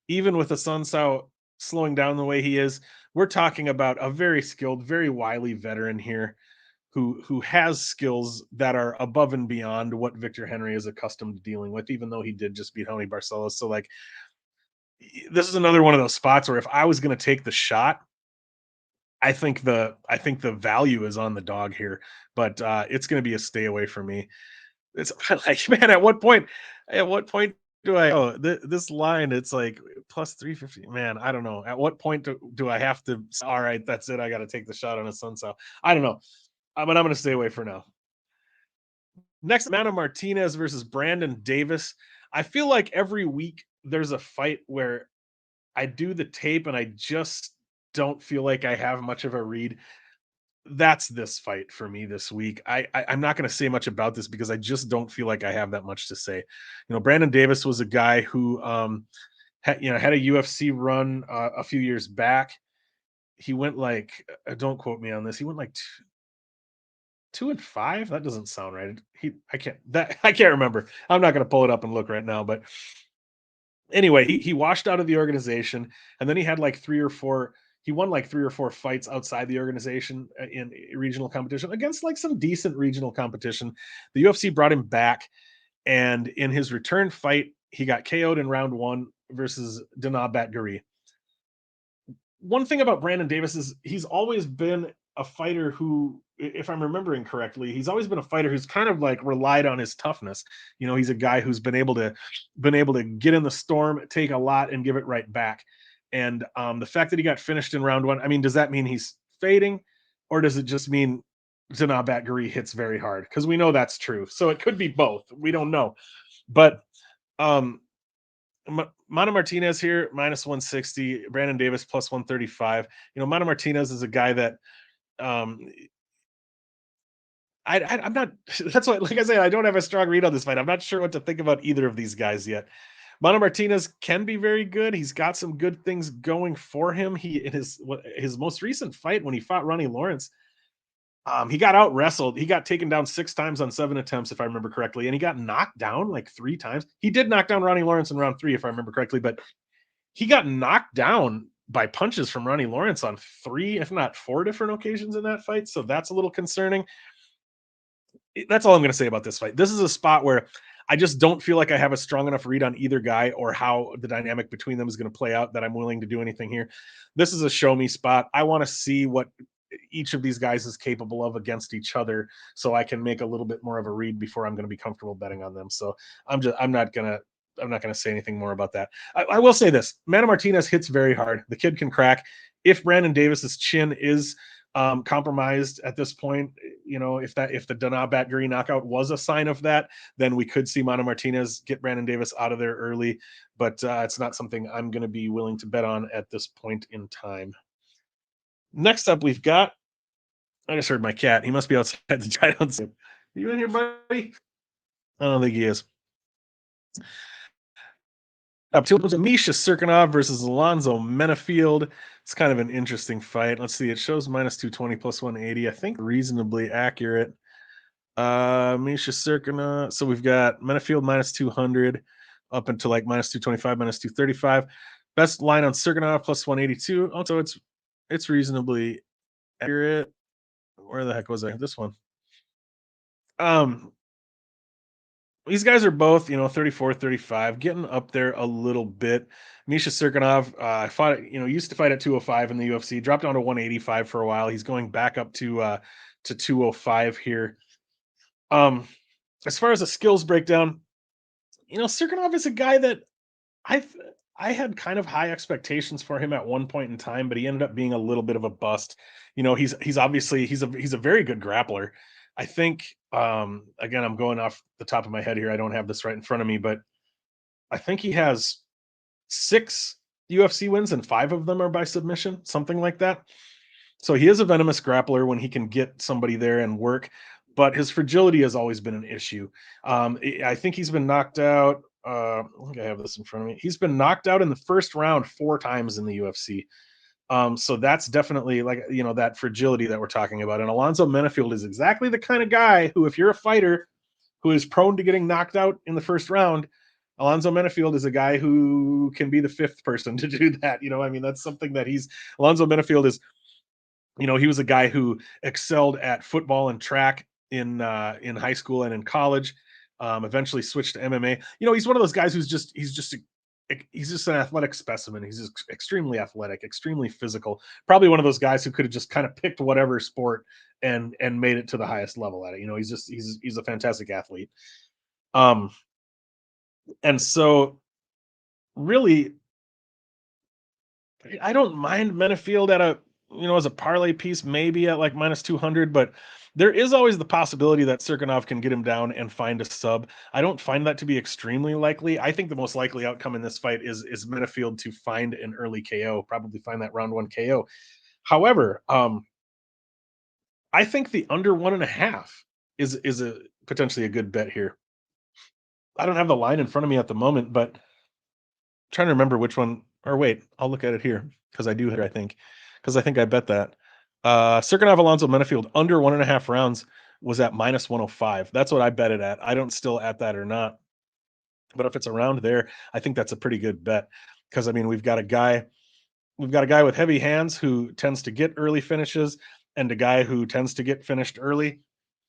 even with the Assunção slowing down the way he is, we're talking about a very skilled, very wily veteran here who has skills that are above and beyond what Victor Henry is accustomed to dealing with, even though he did just beat Tony Barcelos. So like this is another one of those spots where if I was going to take the shot, I think the value is on the dog here, but it's going to be a stay away for me. It's like, man, at what point do I? Oh, this line, it's like plus 350. Man, I don't know. At what point do I have to? All right, that's it. I got to take the shot on a Sunsaw. I don't know, but I'm going to stay away for now. Next, Amanda Martinez versus Brandon Davis. I feel like every week there's a fight where I do the tape and I just don't feel like I have much of a read. That's this fight for me this week. I'm not going to say much about this because I just don't feel like I have that much to say. Brandon Davis was a guy who had a UFC run a few years back. He went like don't quote me on this. He went like 2-5. That doesn't sound right. I can't remember. I'm not going to pull it up and look right now, but anyway, he washed out of the organization, and then he had like three or four. He won like 3 or 4 fights outside the organization in regional competition against like some decent regional competition. The UFC brought him back, and in his return fight, he got KO'd in round 1 versus Dana Batgari. One thing about Brandon Davis is he's always been a fighter who, if I'm remembering correctly, he's always been a fighter who's kind of like relied on his toughness. He's a guy who's been able to get in the storm, take a lot, and give it right back. And the fact that he got finished in round 1, I mean, does that mean he's fading, or does it just mean Dana Batgari hits very hard? Because we know that's true. So it could be both. We don't know. But Mana Martinez here, minus 160. Brandon Davis, plus 135. Mana Martinez is a guy that I'm not. That's why, like I said, I don't have a strong read on this fight. I'm not sure what to think about either of these guys yet. Mana Martinez can be very good. He's got some good things going for him. In his most recent fight when he fought Ronnie Lawrence, he got out wrestled. He got taken down 6 times on 7 attempts, if I remember correctly, and he got knocked down like 3 times. He did knock down Ronnie Lawrence in round 3, if I remember correctly, but he got knocked down by punches from Ronnie Lawrence on 3, if not 4 different occasions in that fight. So that's a little concerning. that's all I'm going to say about this fight. This is a spot where I just don't feel like I have a strong enough read on either guy or how the dynamic between them is going to play out that I'm willing to do anything here. This is a show me spot. I want to see what each of these guys is capable of against each other so I can make a little bit more of a read before I'm going to be comfortable betting on them. So I'm not going to say anything more about that. I will say this: Mana Martinez hits very hard. The kid can crack. If Brandon Davis's chin is compromised at this point, if the Dana Batguri knockout was a sign of that, then we could see Mana Martinez get Brandon Davis out of there early. But it's not something I'm going to be willing to bet on at this point in time. Next up, we've got. I just heard my cat. He must be outside the giant. Are you in here, buddy? I don't think he is. Up to Misha Circanov versus Alonso Menafield. It's kind of an interesting fight. Let's see. It shows minus 220 plus 180. I think reasonably accurate. Misha Circanov. So we've got Menafield minus 200 up until like minus 225, minus 235. Best line on Circanov plus 182. Also, it's reasonably accurate. Where the heck was I? This one. These guys are both, 34, 35, getting up there a little bit. Misha Circanov, used to fight at 205 in the UFC, dropped down to 185 for a while. He's going back up to 205 here. As far as a skills breakdown, Circanov is a guy that I I had kind of high expectations for him at one point in time, but he ended up being a little bit of a bust. He's obviously he's a very good grappler. I think again, I'm going off the top of my head here. I don't have this right in front of me, but I think he has 6 UFC wins and 5 of them are by submission, something like that. So he is a venomous grappler when he can get somebody there and work, but his fragility has always been an issue. I think he's been knocked out. I think I have this in front of me. He's been knocked out in the first round 4 times in the UFC. So that's definitely like, that fragility that we're talking about. And Alonso Menafield is exactly the kind of guy who, if you're a fighter who is prone to getting knocked out in the first round, Alonso Menafield is a guy who can be the 5th person to do that. That's something that Alonso Menafield is, he was a guy who excelled at football and track in high school and in college. Eventually switched to MMA. He's one of those guys he's just an athletic specimen. He's just extremely athletic, extremely physical. Probably one of those guys who could have just kind of picked whatever sport and made it to the highest level at it. He's a fantastic athlete. And so really, I don't mind Menafield at as a parlay piece, maybe at like minus 200, but there is always the possibility that Circanov can get him down and find a sub. I don't find that to be extremely likely. I think the most likely outcome in this fight is Menafield to find an early KO, probably find that round 1 KO. However, I think the under 1.5 is a potentially a good bet here. I don't have the line in front of me at the moment, but I'm trying to remember which one. Or wait, I'll look at it here because I do here. I think I bet that Circanov Alonso Menafield under 1.5 rounds was at minus 105. That's what I bet it at. I don't still at that or not, but if it's around there, I think that's a pretty good bet because we've got a guy with heavy hands who tends to get early finishes and a guy who tends to get finished early.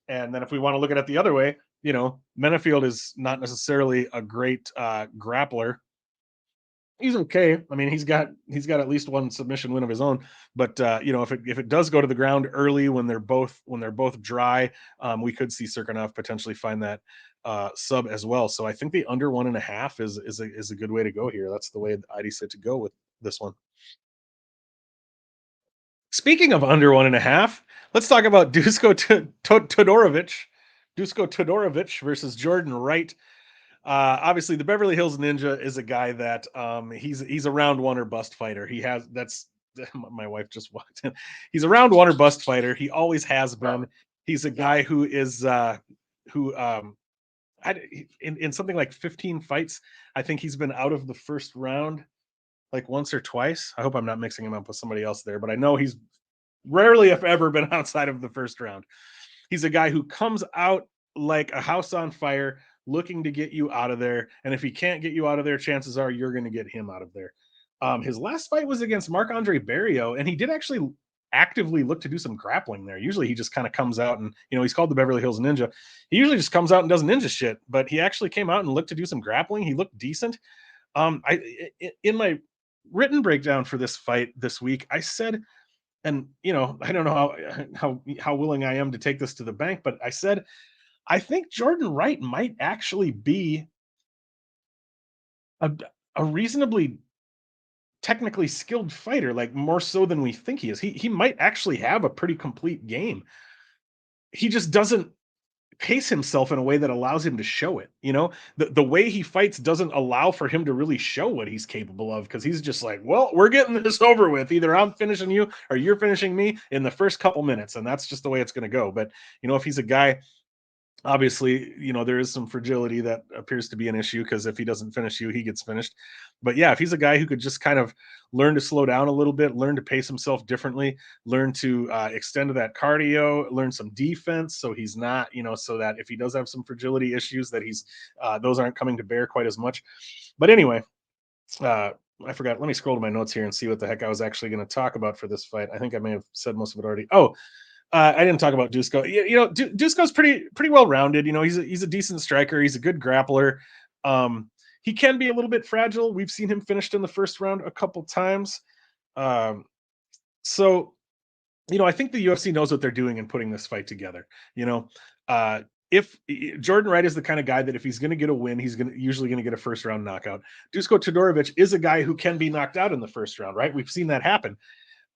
And then if we want to look at it the other way, Menafield is not necessarily a great grappler. He's okay. He's got at least one submission win of his own. But if it does go to the ground early when they're both dry, we could see Circanov potentially find that sub as well. So I think the under 1.5 is a good way to go here. That's the way I'd said to go with this one. Speaking of under 1.5, let's talk about Dusko Todorovic versus Jordan Wright. Obviously, the Beverly Hills Ninja is a guy that he's a round 1 or bust fighter. My wife just walked in. He's a round 1 or bust fighter. He always has been. He's a guy who is in something like 15 fights. I think he's been out of the first round like once or twice. I hope I'm not mixing him up with somebody else there, but I know he's rarely, if ever, been outside of the first round. He's a guy who comes out like a house on fire, looking to get you out of there. And if he can't get you out of there, chances are you're going to get him out of there. His last fight was against Marc-Andre Barrio, and he did actually actively look to do some grappling there. Usually he just kind of comes out and, he's called the Beverly Hills Ninja. He usually just comes out and does ninja shit, but he actually came out and looked to do some grappling. He looked decent. In my written breakdown for this fight this week, I said, and I don't know how willing I am to take this to the bank, but I said I think Jordan Wright might actually be a, a reasonably technically skilled fighter, like more so than we think he is. He might actually have a pretty complete game. He just doesn't pace himself in a way that allows him to show it. The way he fights doesn't allow for him to really show what he's capable of, because he's just like, well, we're getting this over with. Either I'm finishing you or you're finishing me in the first couple minutes, and that's just the way it's going to go. But if he's a guy, obviously, there is some fragility that appears to be an issue, because if he doesn't finish you, he gets finished. But yeah, if he's a guy who could just kind of learn to slow down a little bit, learn to pace himself differently, learn to extend to that cardio, learn some defense, so he's not, so that if he does have some fragility issues, that he's those aren't coming to bear quite as much. But anyway, I forgot. Let me scroll to my notes here and see what the heck I was actually going to talk about for this fight. I think I may have said most of it already. Oh, I didn't talk about Dusko. Dusko's pretty well rounded. He's a decent striker. He's a good grappler. He can be a little bit fragile. We've seen him finished in the first round a couple times. So I think the UFC knows what they're doing in putting this fight together. If Jordan Wright is the kind of guy that if he's going to get a win, he's usually going to get a first round knockout. Dusko Todorovic is a guy who can be knocked out in the first round, right? We've seen that happen.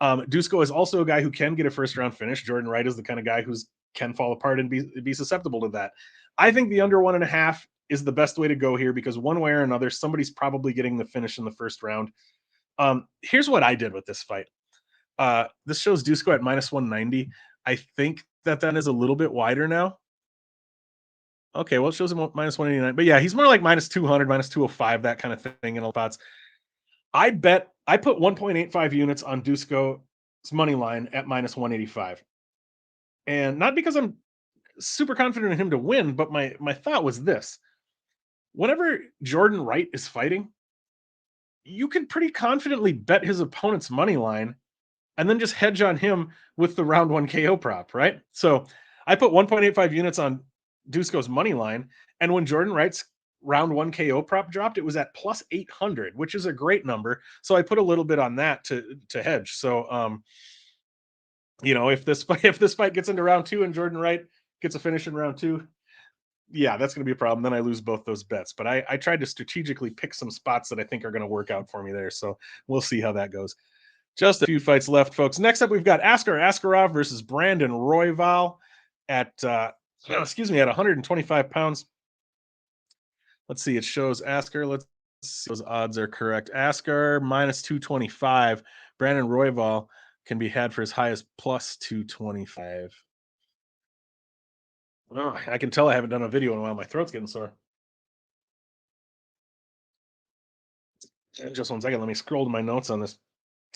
Dusko is also a guy who can get a first round finish. Jordan Wright is the kind of guy who's can fall apart and be susceptible to that. I think the under 1.5 is the best way to go here, because one way or another, somebody's probably getting the finish in the first round. Here's what I did with this fight. This shows Dusko at -190. I think that is a little bit wider now. Okay, well, it shows him -189, but yeah, he's more like -200, -205, that kind of thing in all spots. I put 1.85 units on Dusko's money line at -185. And not because I'm super confident in him to win, but my thought was this. Whenever Jordan Wright is fighting, you can pretty confidently bet his opponent's money line and then just hedge on him with the round 1 KO prop, right? So I put 1.85 units on Dusko's money line, and when Jordan Wright's round 1 KO prop dropped, it was at +800, which is a great number. So I put a little bit on that to hedge. So if this fight gets into round 2 and Jordan Wright gets a finish in round 2, yeah, that's going to be a problem. Then I lose both those bets. But I tried to strategically pick some spots that I think are going to work out for me there. So we'll see how that goes. Just a few fights left, folks. Next up, we've got Askar Askarov versus Brandon Royval at 125 pounds. Let's see. It shows Askar. Let's see if those odds are correct. Askar -225. Brandon Royval can be had for as high as +225. Oh, I can tell I haven't done a video in a while. My throat's getting sore. Just 1 second. Let me scroll to my notes on this.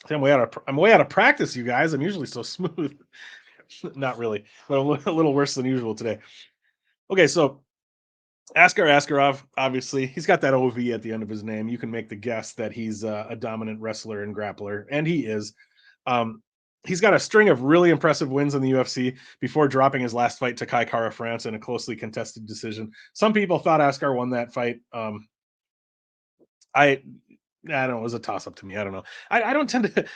I'm way out of practice, you guys. I'm usually so smooth. Not really, but a little worse than usual today. Okay, so Askar Askarov, obviously, he's got that OV at the end of his name. You can make the guess that he's a dominant wrestler and grappler, and he is. He's got a string of really impressive wins in the UFC before dropping his last fight to Kai Kara France in a closely contested decision. Some people thought Askar won that fight. I don't know. It was a toss up to me. I don't know. I don't tend to.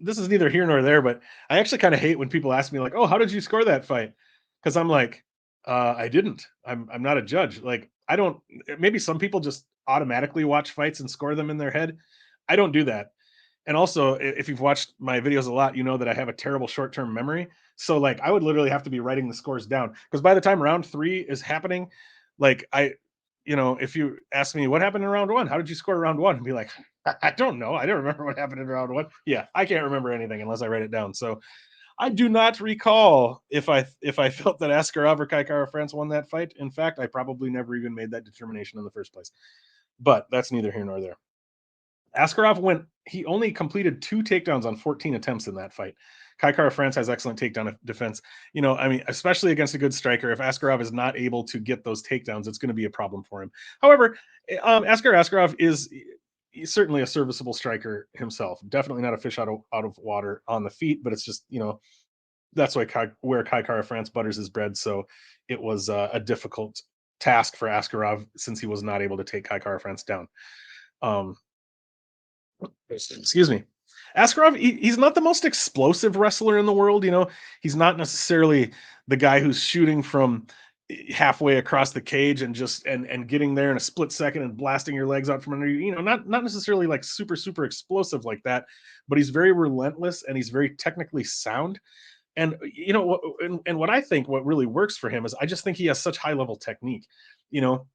This is neither here nor there, but I actually kind of hate when people ask me like, "Oh, how did you score that fight?" Because I'm like, I didn't. I'm not a judge. Like, I don't. Maybe some people just automatically watch fights and score them in their head. I don't do that. And also, if you've watched my videos a lot, you know that I have a terrible short-term memory. So like, I would literally have to be writing the scores down, because by the time round 3 is happening, like if you ask me what happened in round 1, how did you score round 1? I'd be like, I don't know. I don't remember what happened in round 1. Yeah, I can't remember anything unless I write it down. So I do not recall if I felt that Askarov or Kai Kara France won that fight. In fact, I probably never even made that determination in the first place. But that's neither here nor there. Askarov he only completed 2 takedowns on 14 attempts in that fight. Kai Kara France has excellent takedown defense. Especially against a good striker, if Askarov is not able to get those takedowns, it's going to be a problem for him. However, Askar Askarov is, he's certainly a serviceable striker himself. Definitely not a fish out of water on the feet, but it's just, that's why where Kai Kara France butters his bread. So it was a difficult task for Askarov since he was not able to take Kai Kara France down. Um, excuse me. Askarov, he's not the most explosive wrestler in the world. He's not necessarily the guy who's shooting from halfway across the cage and just and getting there in a split second and blasting your legs out from under you. Not necessarily like super explosive like that, but he's very relentless and he's very technically sound. And what I think what really works for him is I just think he has such high level technique. You know,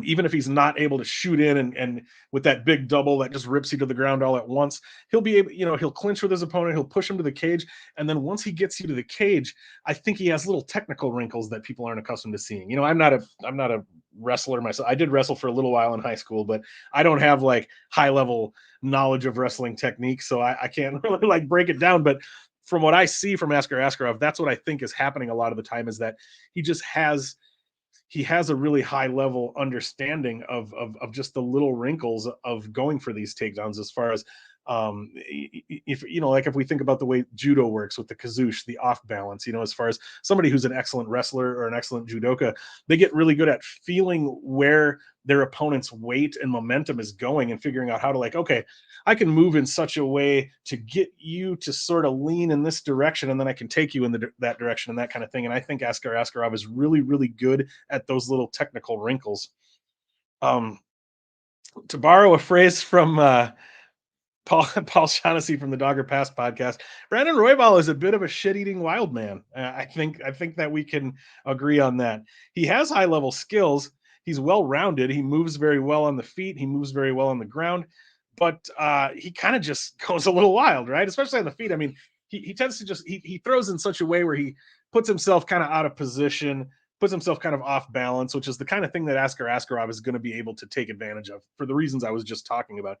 even if he's not able to shoot in and with that big double that just rips you to the ground all at once, he'll be able, he'll clinch with his opponent, he'll push him to the cage, and then once he gets you to the cage, I think he has little technical wrinkles that people aren't accustomed to seeing. I'm not a wrestler myself. I did wrestle for a little while in high school, but I don't have like high level knowledge of wrestling technique, so I can't really like break it down. But from what I see from Askar Askarov, that's what I think is happening a lot of the time is that he just has a really high level understanding of just the little wrinkles of going for these takedowns as far as if like if we think about the way judo works with the kazoosh, the off balance, as far as somebody who's an excellent wrestler or an excellent judoka, they get really good at feeling where their opponent's weight and momentum is going and figuring out how to, like, okay, I can move in such a way to get you to sort of lean in this direction, and then I can take you in that direction and that kind of thing. And I think Askar Askarov is really good at those little technical wrinkles. To borrow a phrase from Paul Shaughnessy from the Dogger Pass podcast, Brandon Royval is a bit of a shit-eating wild man. I think that we can agree on that. He has high-level skills. He's well-rounded. He moves very well on the feet. He moves very well on the ground, but he kind of just goes a little wild, right? Especially on the feet. I mean, he tends to just he throws in such a way where he puts himself kind of out of position, puts himself kind of off balance, which is the kind of thing that Askar Askarov is going to be able to take advantage of for the reasons I was just talking about.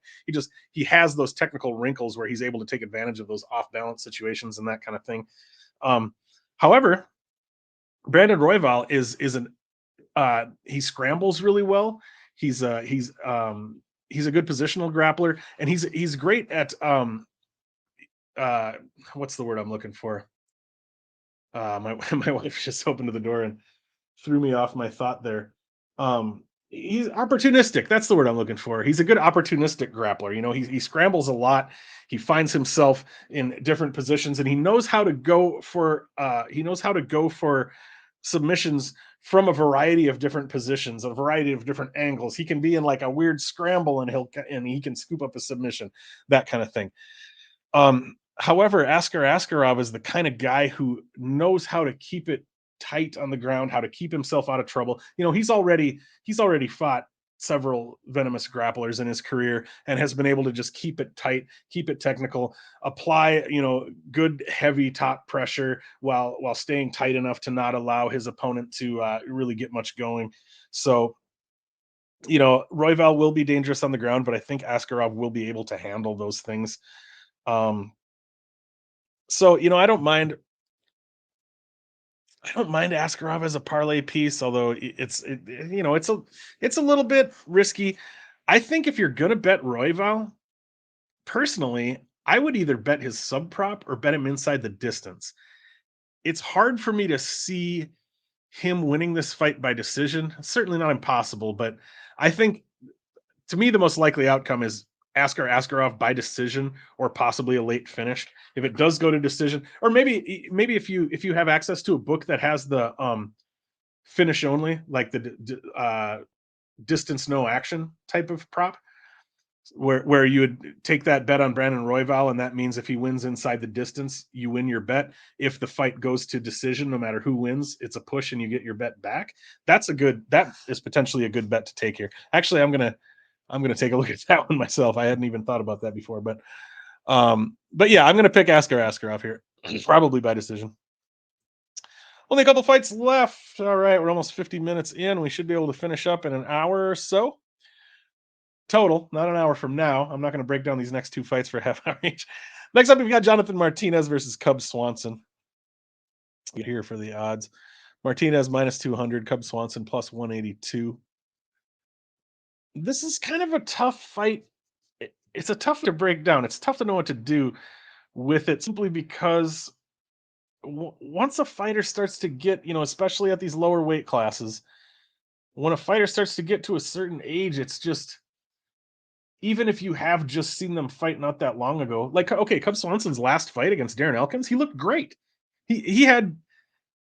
He has those technical wrinkles where he's able to take advantage of those off balance situations and that kind of thing. However, Brandon Royval is an he scrambles really well. He's a good positional grappler, and he's great at uh what's the word I'm looking for? My wife just opened the door and threw me off my thought there. He's opportunistic. That's the word I'm looking for. He's a good opportunistic grappler. He scrambles a lot. He finds himself in different positions, and he knows how to go for submissions from a variety of different positions, a variety of different angles. He can be in like a weird scramble, and he can scoop up a submission, that kind of thing. However, Askar Askarov is the kind of guy who knows how to keep it tight on the ground, how to keep himself out of trouble. He's already fought several venomous grapplers in his career and has been able to just keep it tight, keep it technical, apply, good heavy top pressure while staying tight enough to not allow his opponent to really get much going. So, Royval will be dangerous on the ground, but I think Askarov will be able to handle those things. So, I don't mind Askarov as a parlay piece, although it's a little bit risky. I think if you're gonna bet Royval, personally, I would either bet his sub prop or bet him inside the distance. It's hard for me to see him winning this fight by decision. Certainly not impossible, but I think, to me, the most likely outcome is Askar Askarov by decision or possibly a late finish. If it does go to decision, or maybe if you have access to a book that has the finish only, like the distance no action type of prop, where you would take that bet on Brandon Royval, and that means if he wins inside the distance, you win your bet. If the fight goes to decision, no matter who wins, it's a push and you get your bet back. That is potentially a good bet to take here. Actually, I'm gonna take a look at that one myself. I hadn't even thought about that before, but yeah, I'm gonna pick Askar Askarov here, probably by decision. Only a couple fights left. All right, we're almost 50 minutes in. We should be able to finish up in an hour or so total, not an hour from now. I'm not going to break down these next two fights for a half hour each. Next up, we've got Jonathan Martinez versus Cub Swanson. Get here for the odds. Martinez minus 200, Cub Swanson plus 182. This is kind of a tough fight. It's a tough to break down. It's tough to know what to do with it simply because once a fighter starts to get, especially at these lower weight classes, when a fighter starts to get to a certain age, it's just, even if you have just seen them fight not that long ago, like, okay, Cub Swanson's last fight against Darren Elkins, he looked great. He had,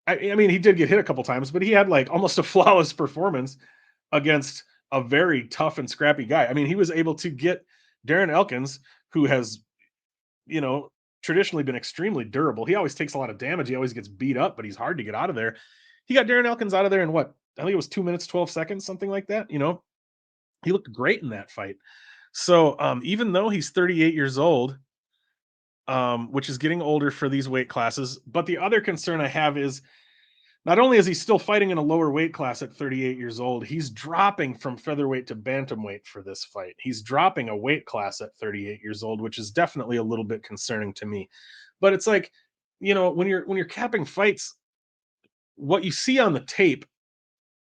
I mean, he did get hit a couple times, but he had like almost a flawless performance against a very tough and scrappy guy. I mean, he was able to get Darren Elkins, who has, you know, traditionally been extremely durable. He always takes a lot of damage. He always gets beat up, but he's hard to get out of there. He got Darren Elkins out of there in what? I think it was 2 minutes, 12 seconds, something like that. He looked great in that fight. So even though he's 38 years old, which is getting older for these weight classes, but the other concern I have is not only is he still fighting in a lower weight class at 38 years old, he's dropping from featherweight to bantamweight for this fight. He's dropping a weight class at 38 years old, which is definitely a little bit concerning to me. But it's like, when you're capping fights, what you see on the tape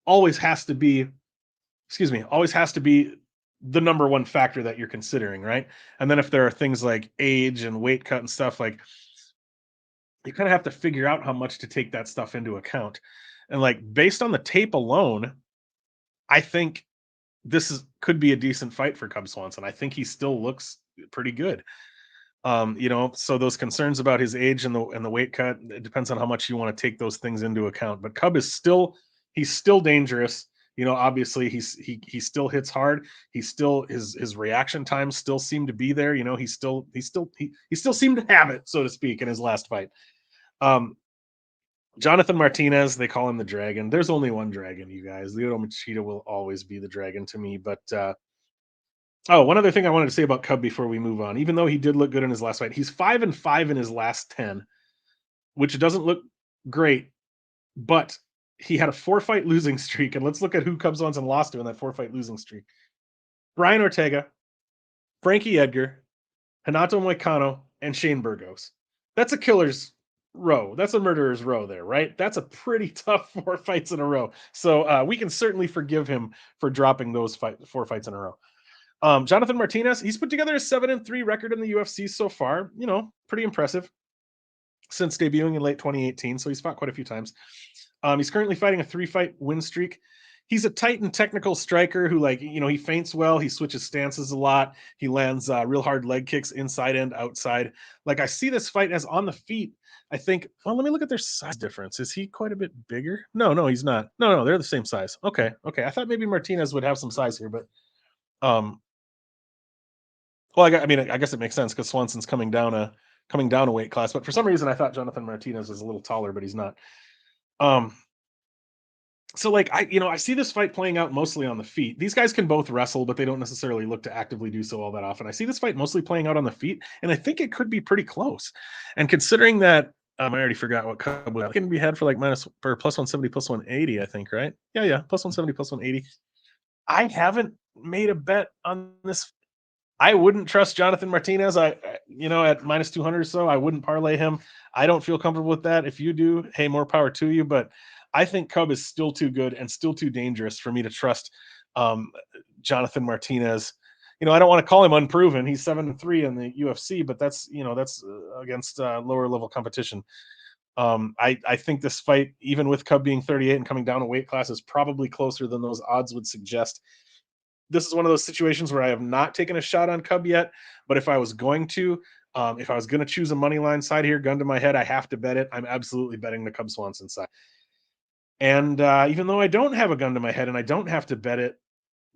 always has to be, excuse me, always has to be the number one factor that you're considering, right? And then if there are things like age and weight cut and stuff, like, you kind of have to figure out how much to take that stuff into account. And like, based on the tape alone, I think this is could be a decent fight for Cub Swanson. I think he still looks pretty good. So those concerns about his age and the weight cut, it depends on how much you want to take those things into account. But Cub is still, he's still dangerous. Obviously he still hits hard. He's still, his reaction times still seem to be there. He still seemed to have it, so to speak, in his last fight. Um, Jonathan Martinez, they call him the Dragon. There's only one Dragon, you guys. Lyoto Machida will always be the Dragon to me. But one other thing I wanted to say about Cub before we move on. Even though he did look good in his last fight, he's 5-5 in his last 10, which doesn't look great. But he had a 4-fight losing streak, and let's look at who Cub Swanson lost to in that 4-fight losing streak: Brian Ortega, Frankie Edgar, Hanato Moicano, and Shane Burgos. That's a killer's row. That's a murderer's row there, right? That's a pretty tough 4 fights in a row. So we can certainly forgive him for dropping those 4 fights in a row. Jonathan Martinez, he's put together a 7-3 record in the UFC so far. Pretty impressive since debuting in late 2018. So he's fought quite a few times. He's currently fighting a 3-fight win streak. He's a tight and technical striker who, he feints well. He switches stances a lot. He lands real hard leg kicks inside and outside. Like, I see this fight as on the feet. I think, well, let me look at their size difference. Is he quite a bit bigger? No, he's not. No, they're the same size. Okay. I thought maybe Martinez would have some size here, but um, well, I guess it makes sense because Swanson's coming down a weight class. But for some reason, I thought Jonathan Martinez was a little taller, but he's not. Um, so like I see this fight playing out mostly on the feet. These guys can both wrestle, but they don't necessarily look to actively do so all that often. I see this fight mostly playing out on the feet, and I think it could be pretty close. And considering that, I already forgot what Cub can be had for like minus for plus 170, plus 180, I think, right? Yeah, plus 170, plus 180. I haven't made a bet on this. I wouldn't trust Jonathan Martinez. At minus 200 or so, I wouldn't parlay him. I don't feel comfortable with that. If you do, hey, more power to you. But I think Cub is still too good and still too dangerous for me to trust um, Jonathan Martinez. I don't want to call him unproven. He's 7-3 in the UFC, but that's against lower level competition. I think this fight, even with Cub being 38 and coming down a weight class, is probably closer than those odds would suggest. This is one of those situations where I have not taken a shot on Cub yet, but if I was going to, choose a money line side here, gun to my head, I have to bet it. I'm absolutely betting the Cub Swanson side. And even though I don't have a gun to my head and I don't have to bet it,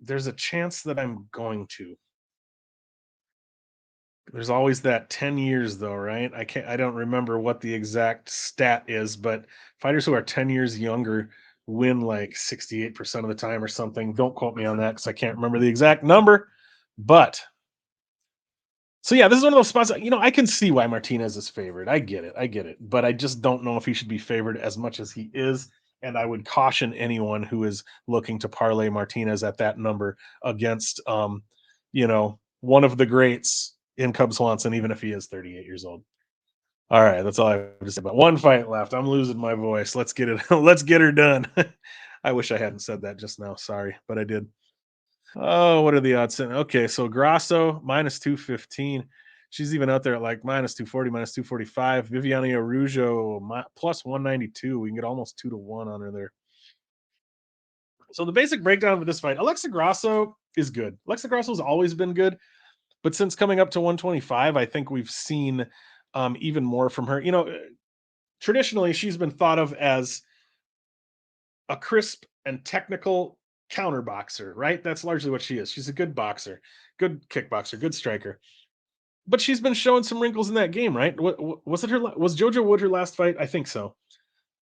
there's a chance that I'm going to. There's always that 10 years though, right? I don't remember what the exact stat is, but fighters who are 10 years younger win like 68% of the time or something. Don't quote me on that because I can't remember the exact number. But so yeah, this is one of those spots. I can see why Martinez is favored. I get it, but I just don't know if he should be favored as much as he is. And I would caution anyone who is looking to parlay Martinez at that number against, one of the greats in Cub Swanson, even if he is 38 years old. All right, that's all I have to say. But one fight left. I'm losing my voice. Let's get it. Let's get her done. I wish I hadn't said that just now. Sorry, but I did. Oh, what are the odds? Okay, so Grasso minus 215. She's even out there at like minus 240, minus 245. Viviane Araujo plus 192. We can get almost 2 to 1 on her there. So the basic breakdown of this fight, Alexa Grasso is good. Alexa Grasso has always been good, but since coming up to 125, I think we've seen even more from her. Traditionally, she's been thought of as a crisp and technical counter boxer, right? That's largely what she is. She's a good boxer, good kickboxer, good striker. But she's been showing some wrinkles in that game, right? Was it her? Was JoJo Wood her last fight? I think so.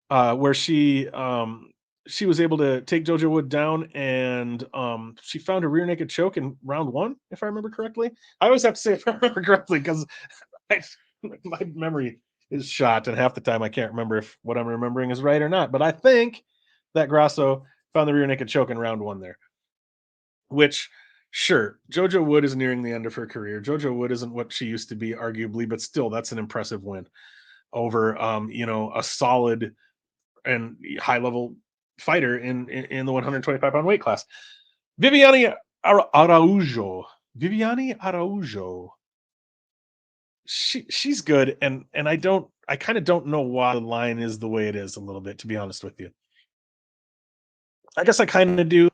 Where she was able to take JoJo Wood down, and she found a rear naked choke in round one, if I remember correctly. I always have to say if I remember correctly because my memory is shot, and half the time I can't remember if what I'm remembering is right or not. But I think that Grasso found the rear naked choke in round one there, which sure, JoJo Wood is nearing the end of her career. JoJo Wood isn't what she used to be, arguably, but still, that's an impressive win over a solid and high level fighter in the 125-pound weight class. Viviane Araujo. Viviane Araujo. She's good, and I kind of don't know why the line is the way it is a little bit, to be honest with you. I guess I kind of do.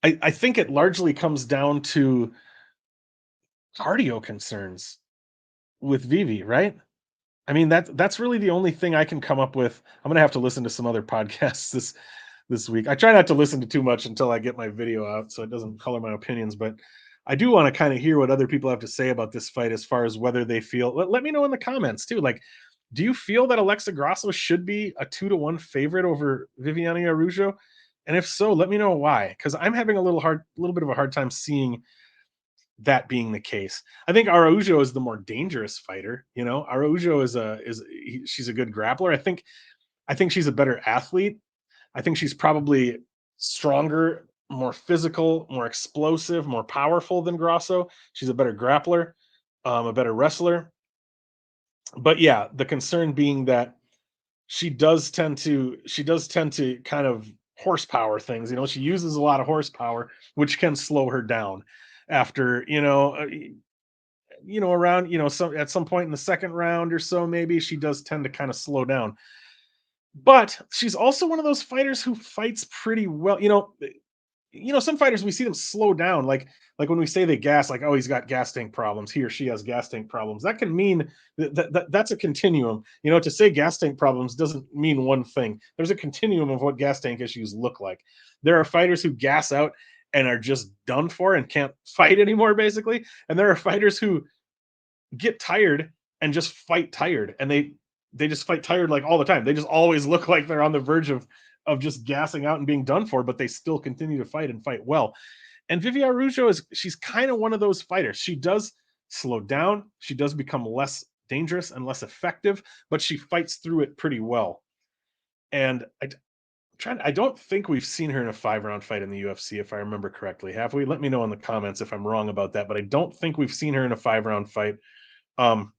I think it largely comes down to cardio concerns with Vivi, right? I mean, that's really the only thing I can come up with. I'm gonna have to listen to some other podcasts this week. I try not to listen to too much until I get my video out, so it doesn't color my opinions. But I do want to kind of hear what other people have to say about this fight, as far as whether they feel. Let me know in the comments too. Like, do you feel that Alexa Grasso should be a 2 to 1 favorite over Viviane Araujo? And if so, let me know why. Because I'm having little bit of a hard time seeing that being the case. I think Araujo is the more dangerous fighter. Araujo she's a good grappler. I think she's a better athlete. I think she's probably stronger, more physical, more explosive, more powerful than Grasso. She's a better grappler, a better wrestler. But yeah, the concern being that she does tend to kind of horsepower things. She uses a lot of horsepower, which can slow her down after around some at some point in the second round or so. Maybe she does tend to kind of slow down, but she's also one of those fighters who fights pretty well. Some fighters, we see them slow down, like when we say they gas, like, oh, he's got gas tank problems, he or she has gas tank problems. That can mean that's a continuum. To say gas tank problems doesn't mean one thing. There's a continuum of what gas tank issues look like. There are fighters who gas out and are just done for and can't fight anymore, basically, and there are fighters who get tired and just fight tired, and they just fight tired like all the time. They just always look like they're on the verge of just gassing out and being done for, but they still continue to fight and fight well. And Viviane Araujo she's kind of one of those fighters. She does slow down, she does become less dangerous and less effective, but she fights through it pretty well. And I don't think we've seen her in a 5-round fight in the UFC, if I remember correctly. Have we? Let me know in the comments if I'm wrong about that, but I don't think we've seen her in a 5-round fight. Um,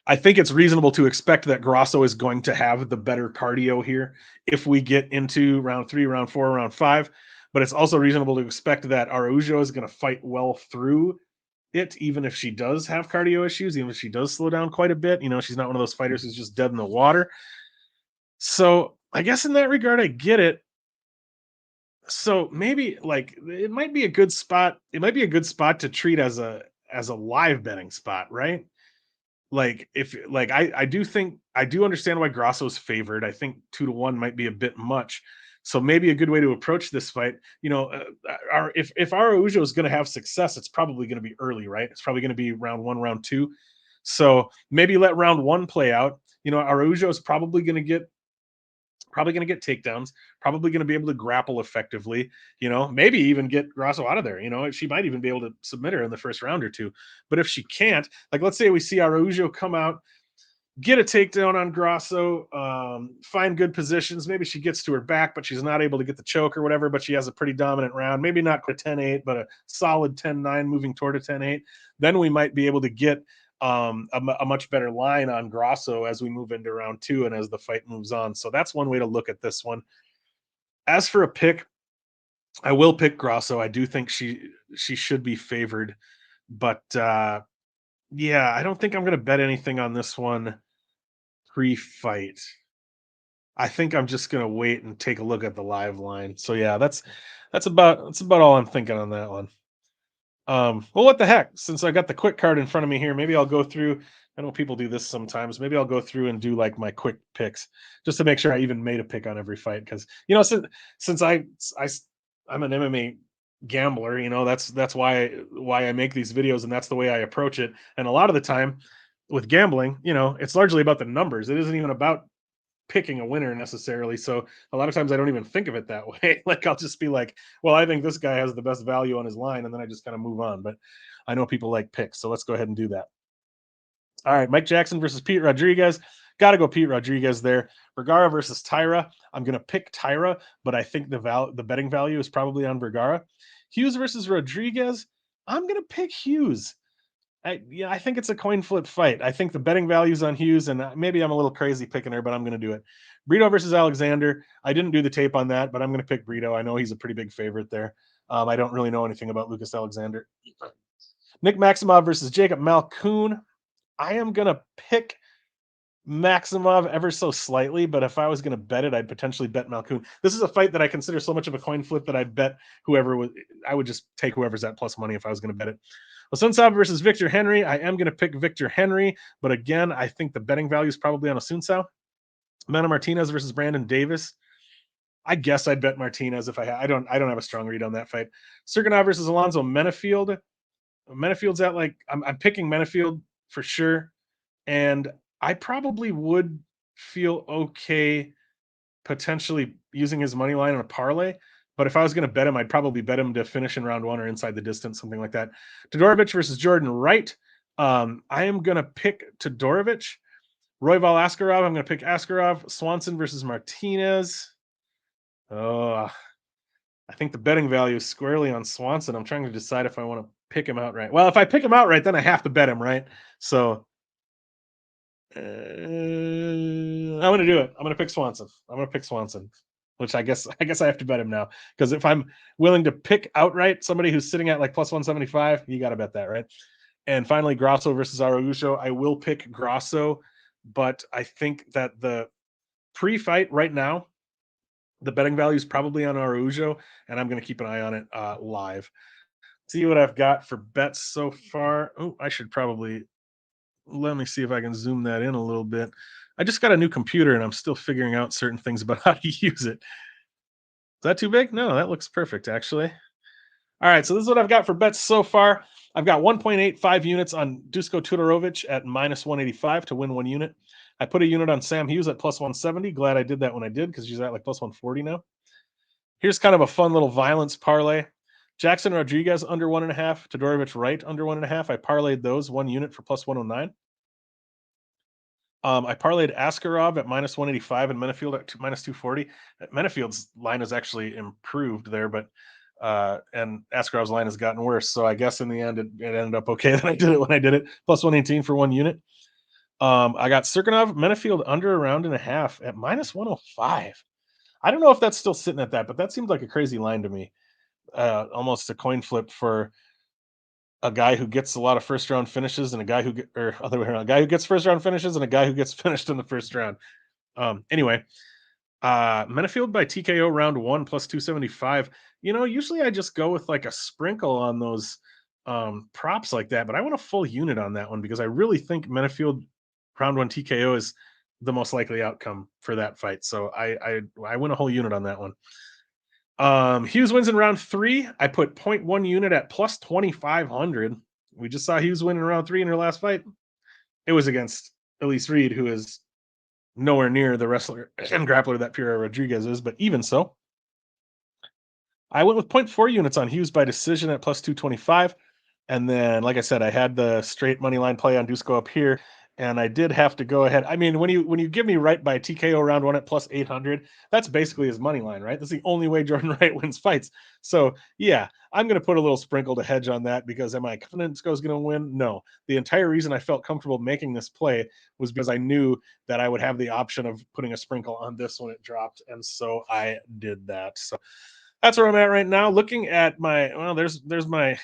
I think it's reasonable to expect that Grasso is going to have the better cardio here if we get into round 3, round 4, round 5. But it's also reasonable to expect that Araujo is going to fight well through it, even if she does have cardio issues, even if she does slow down quite a bit. She's not one of those fighters who's just dead in the water. So I guess in that regard, I get it. So maybe, like, it might be a good spot. It might be a good spot to treat as a live betting spot, right? Like, if like I do understand why Grasso's favored. I think 2 to 1 might be a bit much. So maybe a good way to approach this fight, if Araujo is going to have success, it's probably going to be early, right? It's probably going to be round 1, round 2. So maybe let round 1 play out. Araujo is probably going to get takedowns, probably going to be able to grapple effectively, maybe even get Grasso out of there. She might even be able to submit her in the first round or two. But if she can't, like, let's say we see Araujo come out, get a takedown on Grasso, find good positions. Maybe she gets to her back, but she's not able to get the choke or whatever, but she has a pretty dominant round. Maybe not a 10-8, but a solid 10-9 moving toward a 10-8. Then we might be able to get a much better line on Grasso as we move into round 2 and as the fight moves on. So that's one way to look at this one. As for a pick, I will pick Grasso. I do think she should be favored, but yeah, I don't think I'm going to bet anything on this one pre-fight. I think I'm just going to wait and take a look at the live line. So yeah, that's about all I'm thinking on that one. Well, what the heck? Since I got the quick card in front of me here, maybe I'll go through. I know people do this sometimes. Maybe I'll go through and do like my quick picks just to make sure I even made a pick on every fight. Because since I'm an MMA gambler, that's why I make these videos and that's the way I approach it. And a lot of the time with gambling, it's largely about the numbers. It isn't even about picking a winner necessarily. So a lot of times I don't even think of it that way. Like I'll just be like, well, I think this guy has the best value on his line, and then I just kind of move on. But I know people like picks, so let's go ahead and do that. All right, Mike Jackson versus Pete Rodriguez. Got to go Pete Rodriguez there. Vergara versus Tyra. I'm gonna pick Tyra, but I think the betting value is probably on Vergara. Hughes versus Rodriguez. I'm gonna pick Hughes. I think it's a coin flip fight. I think the betting value's on Hughes, and maybe I'm a little crazy picking her, but I'm going to do it. Brito versus Alexander. I didn't do the tape on that, but I'm going to pick Brito. I know he's a pretty big favorite there. I don't really know anything about Lucas Alexander. Nick Maximov versus Jacob Malkoon. I am going to pick Maximov ever so slightly, but if I was going to bet it, I'd potentially bet Malkoon. This is a fight that I consider so much of a coin flip that I'd bet whoever was. I would just take whoever's at plus money if I was going to bet it. Asuncao versus Victor Henry. I am going to pick Victor Henry, but again, I think the betting value is probably on Asuncao. Mana Martinez versus Brandon Davis. I guess I'd bet Martinez if I don't have a strong read on that fight. Circanov versus Alonso Menafield. Menafield's at like I'm picking Menafield for sure, and I probably would feel okay potentially using his money line on a parlay. But if I was going to bet him, I'd probably bet him to finish in round one or inside the distance, something like that. Todorovic versus Jordan Wright. I am going to pick Todorovic. Royval Askarov. I'm going to pick Askarov. Swanson versus Martinez. Oh, I think the betting value is squarely on Swanson. I'm trying to decide if I want to pick him outright. Well, if I pick him outright, then I have to bet him, right? So I'm going to do it. I'm going to pick Swanson. I'm going to pick Swanson, which I guess I have to bet him now, because if I'm willing to pick outright somebody who's sitting at like plus 175, you got to bet that, right? And finally, Grasso versus Araujo. I will pick Grasso, but I think that the pre-fight right now, the betting value is probably on Araujo, and I'm going to keep an eye on it live. See what I've got for bets so far. Oh, I should probably let me see if I can zoom that in a little bit. I just got a new computer and I'm still figuring out certain things about how to use it. Is that too big? No, that looks perfect actually. All right, so this is what I've got for bets so far. I've got 1.85 units on Dusko Tudorovic at minus 185 to win 1 unit. I put a unit on Sam Hughes at plus 170. Glad I did that when I did, because she's at like plus 140 now. Here's kind of a fun little violence parlay. Jackson Rodriguez under 1.5, Todorovic Wright under 1.5. I parlayed those 1 unit for plus 109. I parlayed Askarov at minus 185 and Menafield at minus 240. Menafield's line has actually improved there, but and Askarov's line has gotten worse. So I guess in the end, it ended up okay that I did it when I did it. Plus 118 for 1 unit. I got Circanov, Menafield under a round and a half at minus 105. I don't know if that's still sitting at that, but that seems like a crazy line to me. Almost a coin flip for a guy who gets a lot of first round finishes and a guy or other way around, a guy who gets first round finishes and a guy who gets finished in the first round. Anyway, Menafield by TKO round one plus 275. Usually I just go with like a sprinkle on those props like that, but I want a full unit on that one because I really think Menafield round one TKO is the most likely outcome for that fight. So I win a whole unit on that one. Hughes wins in round three. I put 0.1 unit at plus 2,500. We just saw Hughes win in round three in her last fight. It was against Elise Reed, who is nowhere near the wrestler and grappler that Piero Rodriguez is, but even so, I went with 0.4 units on Hughes by decision at plus 225. And then, like I said, I had the straight money line play on Dusko up here, and I did have to go ahead. I mean, when you give me Wright by TKO round one at plus 800, that's basically his money line, right? That's the only way Jordan Wright wins fights. So yeah, I'm going to put a little sprinkle to hedge on that, because am I confident Dusko's going to win? No. The entire reason I felt comfortable making this play was because I knew that I would have the option of putting a sprinkle on this when it dropped, and so I did that. So That's where I'm at right now. Looking at my there's my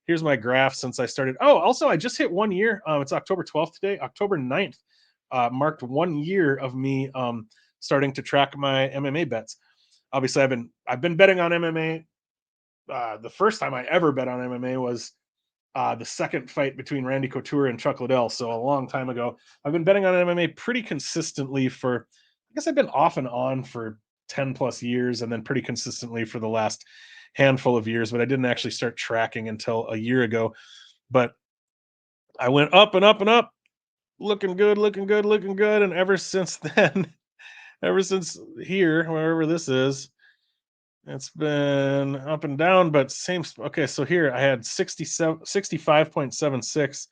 here's my graph since I started. Oh, also I just hit 1 year. It's October 12th today. October 9th marked 1 year of me starting to track my MMA bets. Obviously, I've been betting on MMA. The first time I ever bet on MMA was the second fight between Randy Couture and Chuck Liddell. So a long time ago. I've been betting on MMA pretty consistently for, I guess I've been off and on for 10 plus years and then pretty consistently for the last handful of years, but I didn't actually start tracking until a year ago. But I went up and up and up, looking good, looking good, looking good. And ever since then, ever since here, wherever this is, it's been up and down, but same. Okay, so here I had 65.76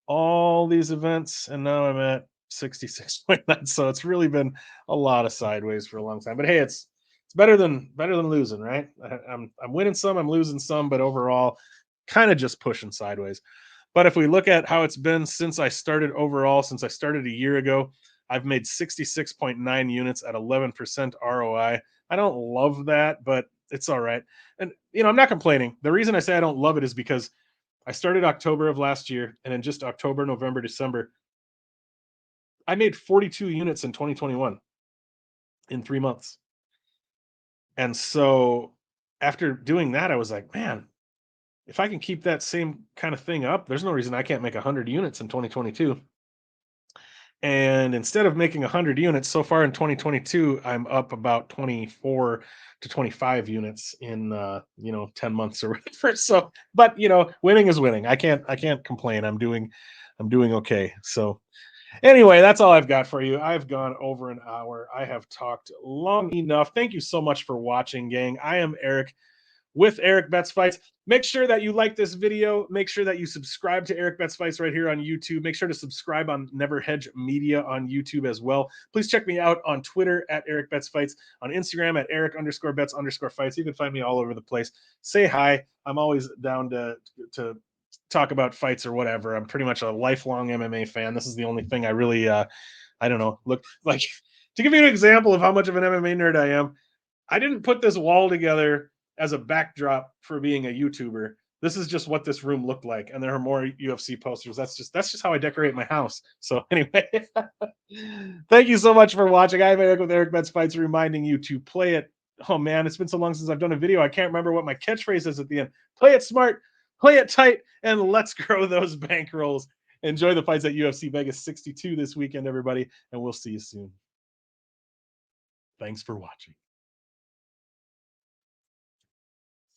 all these events, and now I'm at 66.9. So it's really been a lot of sideways for a long time. But hey, it's better than losing, right? I'm winning some, I'm losing some, but overall, kind of just pushing sideways. But if we look at how it's been since I started overall, since I started a year ago, I've made 66.9 units at 11% ROI. I don't love that, but it's all right. And I'm not complaining. The reason I say I don't love it is because I started October of last year, and in just October, November, December, I made 42 units in 2021 in 3 months. And so after doing that, I was like, man, if I can keep that same kind of thing up, there's no reason I can't make 100 units in 2022. And instead of making 100 units so far in 2022, I'm up about 24 to 25 units in 10 months or whatever. So, but winning is winning. I can't complain. I'm doing okay. So, anyway, that's all I've got for you. I've gone over an hour. I have talked long enough. Thank you so much for watching, gang. I am Erik with Erik Bets Fights. Make sure that you like this video. Make sure that you subscribe to Erik Bets Fights right here on YouTube. Make sure to subscribe on Never Hedge Media on YouTube as well. Please check me out on Twitter at Erik Bets Fights, on Instagram at Erik_Bets_Fights. You can find me all over the place. Say hi. I'm always down to talk about fights or whatever. I'm pretty much a lifelong MMA fan. This is the only thing I really I don't know, look like. To give you an example of how much of an MMA nerd I am, I didn't put this wall together as a backdrop for being a YouTuber. This is just what this room looked like, and there are more UFC posters. That's just how I decorate my house. So anyway, thank you so much for watching. I'm Erik with Erik Bets Fights, reminding you to play it. Oh man, it's been so long since I've done a video. I can't remember what my catchphrase is at the end. Play it smart, play it tight, and let's grow those bankrolls. Enjoy the fights at UFC Vegas 62 this weekend, everybody, and we'll see you soon. Thanks for watching.